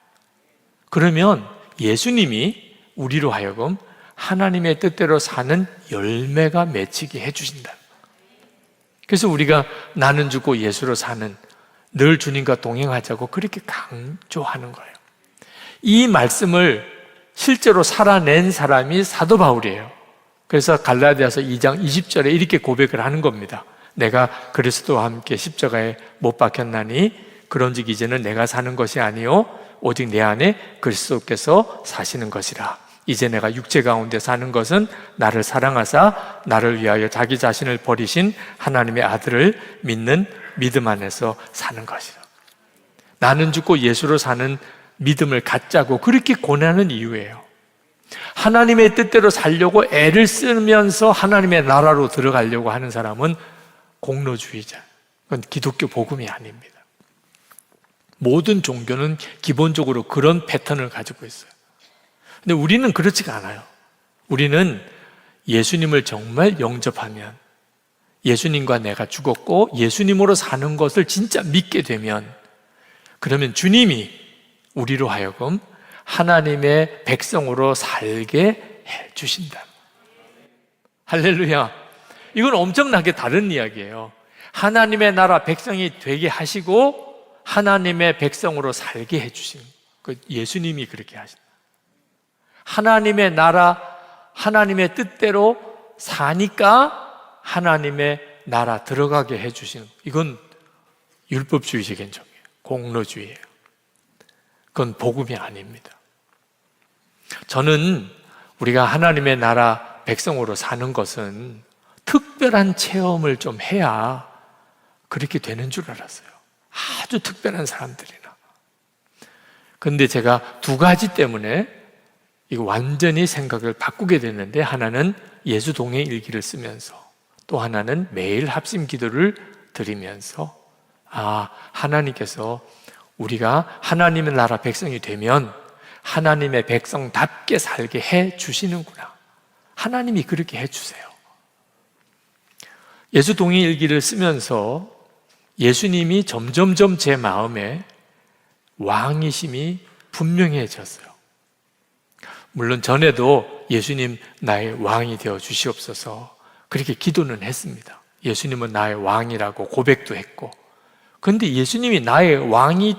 A: 그러면 예수님이 우리로 하여금 하나님의 뜻대로 사는 열매가 맺히게 해주신다. 그래서 우리가 나는 죽고 예수로 사는, 늘 주님과 동행하자고 그렇게 강조하는 거예요. 이 말씀을 실제로 살아낸 사람이 사도 바울이에요. 그래서 갈라디아서 2장 20절에 이렇게 고백을 하는 겁니다. 내가 그리스도와 함께 십자가에 못 박혔나니 그런즉 이제는 내가 사는 것이 아니요 오직 내 안에 그리스도께서 사시는 것이라. 이제 내가 육체 가운데 사는 것은 나를 사랑하사 나를 위하여 자기 자신을 버리신 하나님의 아들을 믿는 믿음 안에서 사는 것이라. 나는 죽고 예수로 사는 믿음을 갖자고 그렇게 권하는 이유예요. 하나님의 뜻대로 살려고 애를 쓰면서 하나님의 나라로 들어가려고 하는 사람은 공로주의자. 그건 기독교 복음이 아닙니다. 모든 종교는 기본적으로 그런 패턴을 가지고 있어요. 근데 우리는 그렇지가 않아요. 우리는 예수님을 정말 영접하면, 예수님과 내가 죽었고 예수님으로 사는 것을 진짜 믿게 되면, 그러면 주님이 우리로 하여금 하나님의 백성으로 살게 해 주신다. 할렐루야. 이건 엄청나게 다른 이야기예요. 하나님의 나라 백성이 되게 하시고 하나님의 백성으로 살게 해주신, 예수님이 그렇게 하신다. 하나님의 나라, 하나님의 뜻대로 사니까 하나님의 나라 들어가게 해주시는, 이건 율법주의적 개념이에요. 공로주의예요. 그건 복음이 아닙니다. 저는 우리가 하나님의 나라 백성으로 사는 것은 특별한 체험을 좀 해야 그렇게 되는 줄 알았어요. 아주 특별한 사람들이나. 그런데 제가 두 가지 때문에 이거 완전히 생각을 바꾸게 됐는데, 하나는 예수 동행 일기를 쓰면서, 또 하나는 매일 합심 기도를 드리면서, 하나님께서 우리가 하나님의 나라 백성이 되면 하나님의 백성답게 살게 해 주시는구나. 하나님이 그렇게 해 주세요. 예수 동행 일기를 쓰면서 예수님이 점점점 제 마음에 왕이심이 분명해졌어요. 물론 전에도 예수님 나의 왕이 되어 주시옵소서 그렇게 기도는 했습니다. 예수님은 나의 왕이라고 고백도 했고, 그런데 예수님이 나의 왕이,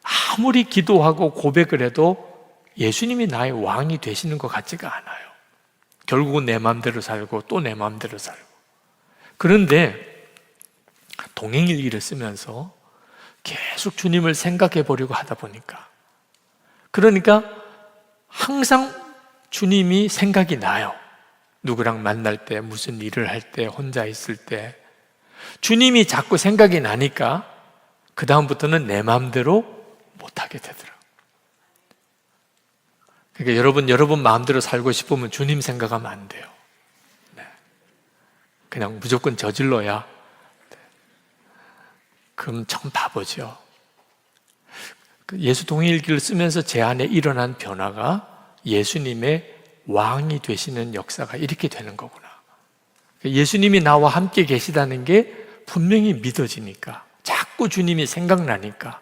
A: 아무리 기도하고 고백을 해도 예수님이 나의 왕이 되시는 것 같지가 않아요. 결국은 내 마음대로 살고 또 내 마음대로 살고. 그런데 동행일기를 쓰면서 계속 주님을 생각해 보려고 하다 보니까, 그러니까 항상 주님이 생각이 나요. 누구랑 만날 때, 무슨 일을 할 때, 혼자 있을 때, 주님이 자꾸 생각이 나니까 그 다음부터는 내 마음대로 못하게 되더라고요. 그러니까 여러분 마음대로 살고 싶으면 주님 생각하면 안 돼요. 네. 그냥 무조건 저질러야. 네. 그럼 참 바보죠. 예수 동일기를 쓰면서 제 안에 일어난 변화가 예수님의 왕이 되시는 역사가 이렇게 되는 거구나. 예수님이 나와 함께 계시다는 게 분명히 믿어지니까, 자꾸 주님이 생각나니까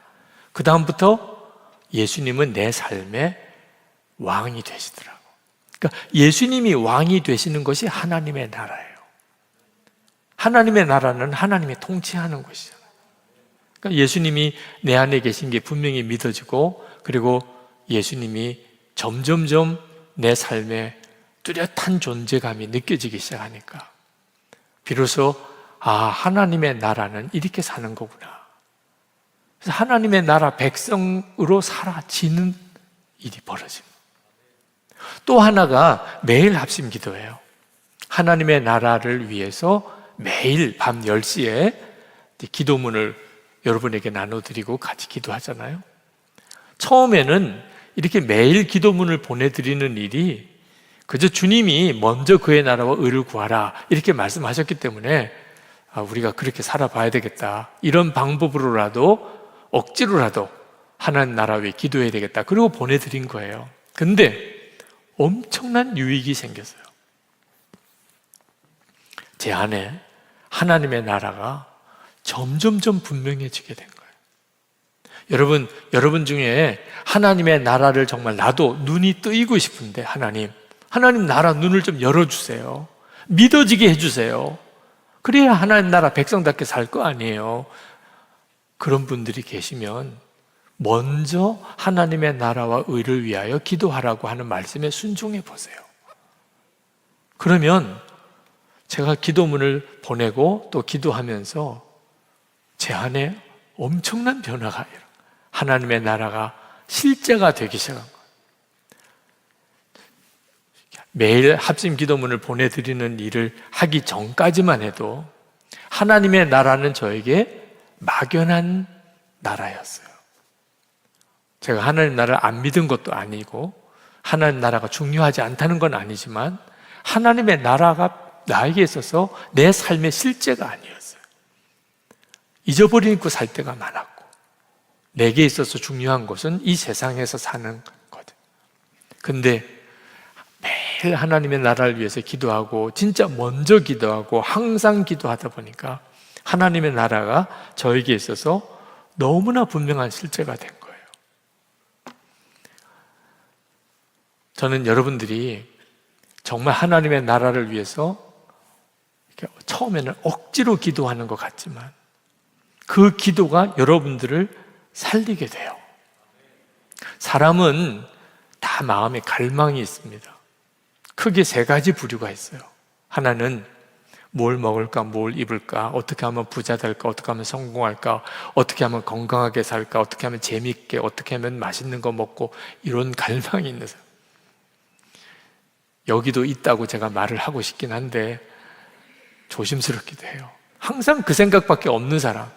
A: 그 다음부터 예수님은 내 삶의 왕이 되시더라고. 그러니까 예수님이 왕이 되시는 것이 하나님의 나라예요. 하나님의 나라는 하나님이 통치하는 것이잖아요. 그러니까 예수님이 내 안에 계신 게 분명히 믿어지고, 그리고 예수님이 점점점 내 삶에 뚜렷한 존재감이 느껴지기 시작하니까 비로소 하나님의 나라는 이렇게 사는 거구나. 그래서 하나님의 나라 백성으로 살아지는 일이 벌어집니다. 또 하나가 매일 합심 기도예요. 하나님의 나라를 위해서 매일 밤 10시에 기도문을 여러분에게 나눠드리고 같이 기도하잖아요. 처음에는 이렇게 매일 기도문을 보내드리는 일이 그저 주님이 먼저 그의 나라와 의를 구하라 이렇게 말씀하셨기 때문에 우리가 그렇게 살아봐야 되겠다, 이런 방법으로라도 억지로라도 하나님 나라 위해 기도해야 되겠다, 그리고 보내드린 거예요. 근데 엄청난 유익이 생겼어요. 제 안에 하나님의 나라가 점점점 분명해지게 된 거예요. 여러분 중에 하나님의 나라를 정말 나도 눈이 뜨이고 싶은데 하나님 나라 눈을 좀 열어주세요. 믿어지게 해주세요. 그래야 하나님 나라 백성답게 살 거 아니에요. 그런 분들이 계시면 먼저 하나님의 나라와 의를 위하여 기도하라고 하는 말씀에 순종해 보세요. 그러면 제가 기도문을 보내고 또 기도하면서 제 안에 엄청난 변화가 일어나요. 하나님의 나라가 실제가 되기 시작한 거예요. 매일 합심 기도문을 보내드리는 일을 하기 전까지만 해도 하나님의 나라는 저에게 막연한 나라였어요. 제가 하나님 나라를 안 믿은 것도 아니고 하나님 나라가 중요하지 않다는 건 아니지만 하나님의 나라가 나에게 있어서 내 삶의 실제가 아니었어요. 잊어버리고 살 때가 많았고, 내게 있어서 중요한 것은 이 세상에서 사는 거거든. 근데 매일 하나님의 나라를 위해서 기도하고 진짜 먼저 기도하고 항상 기도하다 보니까 하나님의 나라가 저에게 있어서 너무나 분명한 실제가 된 거예요. 저는 여러분들이 정말 하나님의 나라를 위해서 처음에는 억지로 기도하는 것 같지만 그 기도가 여러분들을 살리게 돼요. 사람은 다 마음에 갈망이 있습니다. 크게 3가지 부류가 있어요. 하나는 뭘 먹을까, 뭘 입을까, 어떻게 하면 부자 될까, 어떻게 하면 성공할까, 어떻게 하면 건강하게 살까, 어떻게 하면 재밌게, 어떻게 하면 맛있는 거 먹고, 이런 갈망이 있는 사람. 여기도 있다고 제가 말을 하고 싶긴 한데 조심스럽기도 해요. 항상 그 생각밖에 없는 사람,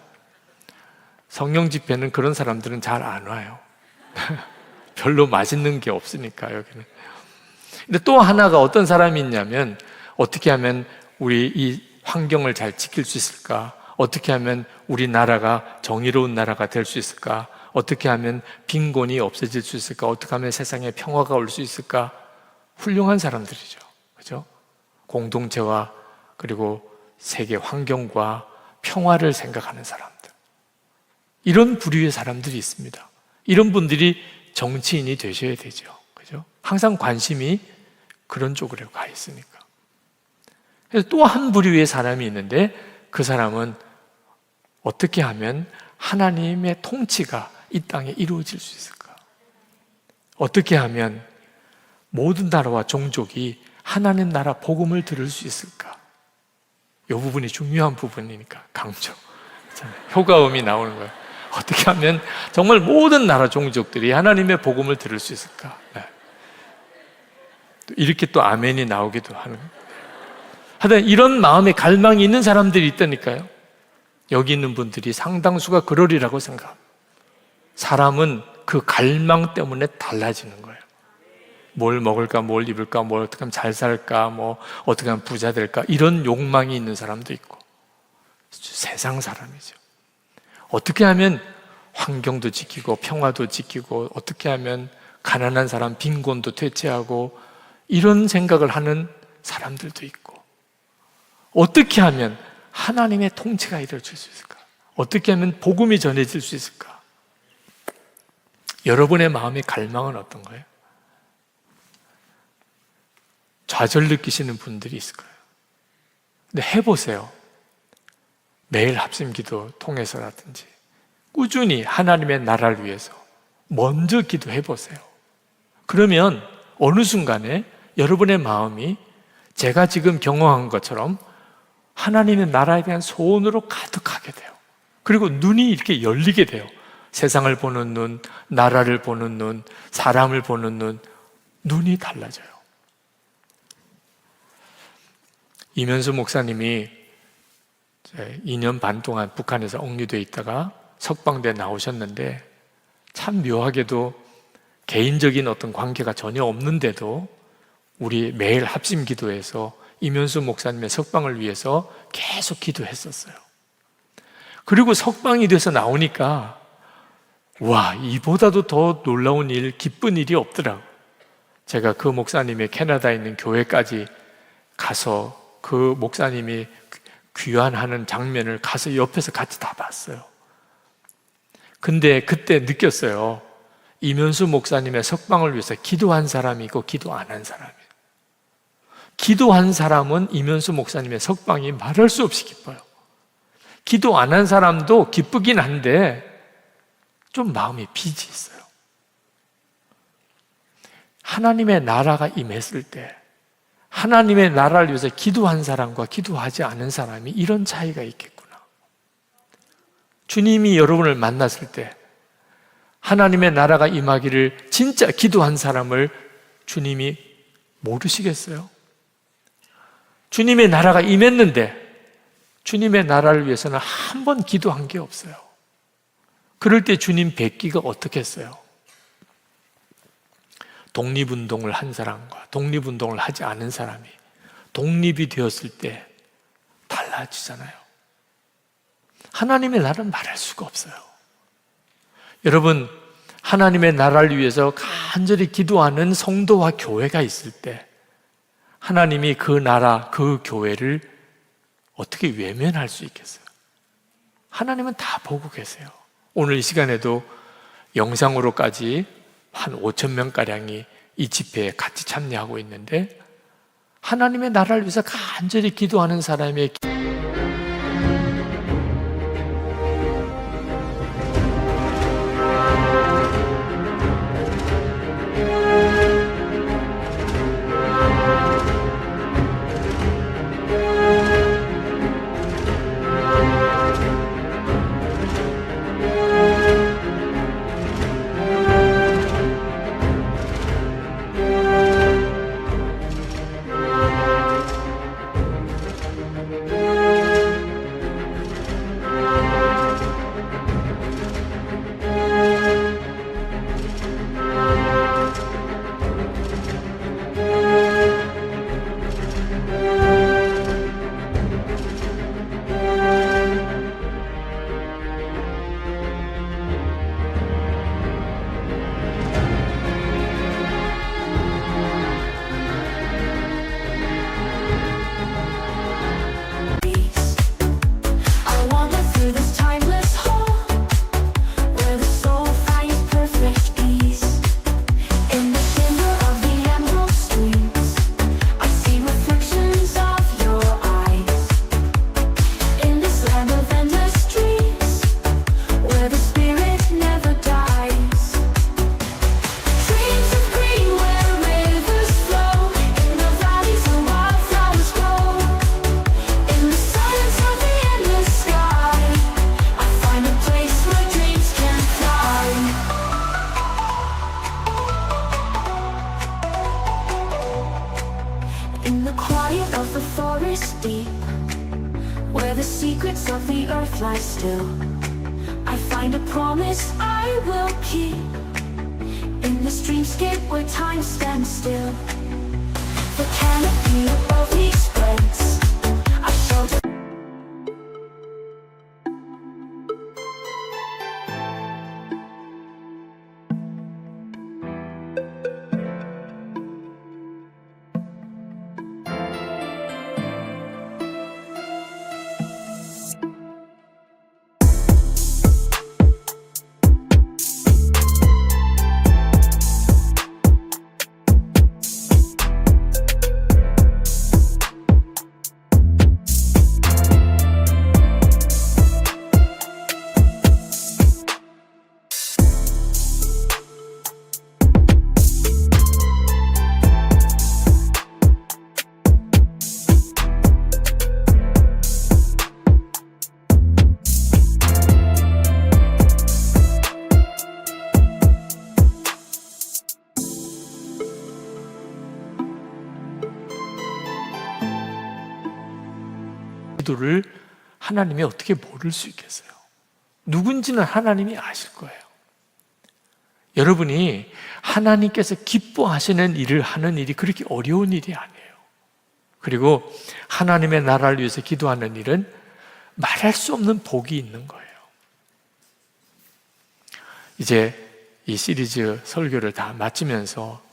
A: 성령 집회는 그런 사람들은 잘 안 와요. 별로 맛있는 게 없으니까 여기는. 근데 또 하나가 어떤 사람이 있냐면, 어떻게 하면 우리 이 환경을 잘 지킬 수 있을까? 어떻게 하면 우리 나라가 정의로운 나라가 될 수 있을까? 어떻게 하면 빈곤이 없어질 수 있을까? 어떻게 하면 세상에 평화가 올 수 있을까? 훌륭한 사람들이죠. 그죠? 공동체와 그리고 세계 환경과 평화를 생각하는 사람들. 이런 부류의 사람들이 있습니다. 이런 분들이 정치인이 되셔야 되죠. 그죠? 항상 관심이 그런 쪽으로 가 있으니까. 그래서 또 한 부류의 사람이 있는데, 그 사람은 어떻게 하면 하나님의 통치가 이 땅에 이루어질 수 있을까? 어떻게 하면 모든 나라와 종족이 하나님 나라 복음을 들을 수 있을까? 이 부분이 중요한 부분이니까 강조. 효과음이 나오는 거예요. 어떻게 하면 정말 모든 나라 종족들이 하나님의 복음을 들을 수 있을까? 네. 이렇게 또 아멘이 나오기도 하는. 하여튼 이런 마음의 갈망이 있는 사람들이 있다니까요. 여기 있는 분들이 상당수가 그러리라고 생각합니다. 사람은 그 갈망 때문에 달라지는 거예요. 뭘 먹을까, 뭘 입을까, 뭘 어떻게 하면 잘 살까, 뭐 어떻게 하면 부자 될까, 이런 욕망이 있는 사람도 있고, 세상 사람이죠. 어떻게 하면 환경도 지키고 평화도 지키고, 어떻게 하면 가난한 사람 빈곤도 퇴치하고, 이런 생각을 하는 사람들도 있고, 어떻게 하면 하나님의 통치가 이루어질 수 있을까? 어떻게 하면 복음이 전해질 수 있을까? 여러분의 마음의 갈망은 어떤 거예요? 좌절 느끼시는 분들이 있을 거예요. 근데 해보세요. 매일 합심기도 통해서라든지 꾸준히 하나님의 나라를 위해서 먼저 기도해보세요. 그러면 어느 순간에 여러분의 마음이 제가 지금 경험한 것처럼 하나님의 나라에 대한 소원으로 가득하게 돼요. 그리고 눈이 이렇게 열리게 돼요. 세상을 보는 눈, 나라를 보는 눈, 사람을 보는 눈, 눈이 달라져요. 이면수 목사님이 2년 반 동안 북한에서 억류되어 있다가 석방돼 나오셨는데, 참 묘하게도 개인적인 어떤 관계가 전혀 없는데도 우리 매일 합심 기도에서 이면수 목사님의 석방을 위해서 계속 기도했었어요. 그리고 석방이 돼서 나오니까 와, 이보다도 더 놀라운 일, 기쁜 일이 없더라고요. 제가 그 목사님의 캐나다에 있는 교회까지 가서 그 목사님이 귀환하는 장면을 가서 옆에서 같이 다 봤어요. 근데 그때 느꼈어요. 이면수 목사님의 석방을 위해서 기도한 사람이 있고 기도 안 한 사람이. 기도한 사람은 이면수 목사님의 석방이 말할 수 없이 기뻐요. 기도 안 한 사람도 기쁘긴 한데 좀 마음이 빚이 있어요. 하나님의 나라가 임했을 때 하나님의 나라를 위해서 기도한 사람과 기도하지 않은 사람이 이런 차이가 있겠구나. 주님이 여러분을 만났을 때 하나님의 나라가 임하기를 진짜 기도한 사람을 주님이 모르시겠어요? 주님의 나라가 임했는데 주님의 나라를 위해서는 한 번 기도한 게 없어요. 그럴 때 주님 뵙기가 어떻겠어요? 독립운동을 한 사람과 독립운동을 하지 않은 사람이 독립이 되었을 때 달라지잖아요. 하나님의 나라는 말할 수가 없어요. 여러분, 하나님의 나라를 위해서 간절히 기도하는 성도와 교회가 있을 때 하나님이 그 나라, 그 교회를 어떻게 외면할 수 있겠어요? 하나님은 다 보고 계세요. 오늘 이 시간에도 영상으로까지 한 5천 명가량이 이 집회에 같이 참여하고 있는데, 하나님의 나라를 위해서 간절히 기도하는 사람의
B: limits of the earth lie still. I find a promise I will keep in this dreamscape where time stands still. The canopy above me spreads. I shelter.
A: 기도를 하나님이 어떻게 모를 수 있겠어요? 누군지는 하나님이 아실 거예요. 여러분이 하나님께서 기뻐하시는 일을 하는 일이 그렇게 어려운 일이 아니에요. 그리고 하나님의 나라를 위해서 기도하는 일은 말할 수 없는 복이 있는 거예요. 이제 이 시리즈 설교를 다 마치면서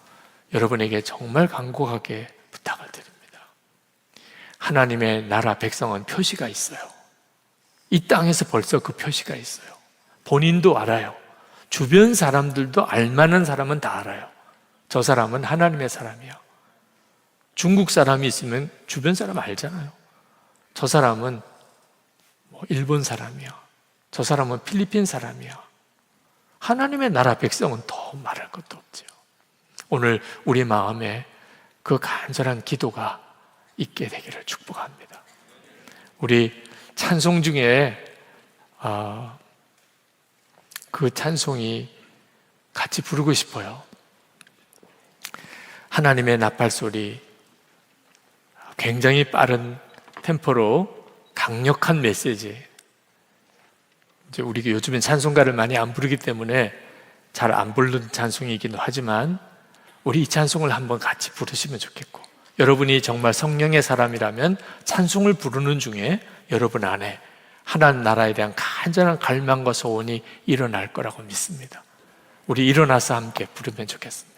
A: 여러분에게 정말 간곡하게 부탁을 드립니다. 하나님의 나라 백성은 표시가 있어요. 이 땅에서 벌써 그 표시가 있어요. 본인도 알아요. 주변 사람들도 알만한 사람은 다 알아요. 저 사람은 하나님의 사람이야. 중국 사람이 있으면 주변 사람 알잖아요. 저 사람은 일본 사람이야. 저 사람은 필리핀 사람이야. 하나님의 나라 백성은 더 말할 것도 없죠. 오늘 우리 마음에 그 간절한 기도가 있게 되기를 축복합니다. 우리 찬송 중에 그 찬송이 같이 부르고 싶어요. 하나님의 나팔 소리, 굉장히 빠른 템포로 강력한 메시지. 이제 우리가 요즘엔 찬송가를 많이 안 부르기 때문에 잘 안 부르는 찬송이기도 하지만 우리 이 찬송을 한번 같이 부르시면 좋겠고, 여러분이 정말 성령의 사람이라면 찬송을 부르는 중에 여러분 안에 하나님 나라에 대한 간절한 갈망과 소원이 일어날 거라고 믿습니다. 우리 일어나서 함께 부르면 좋겠습니다.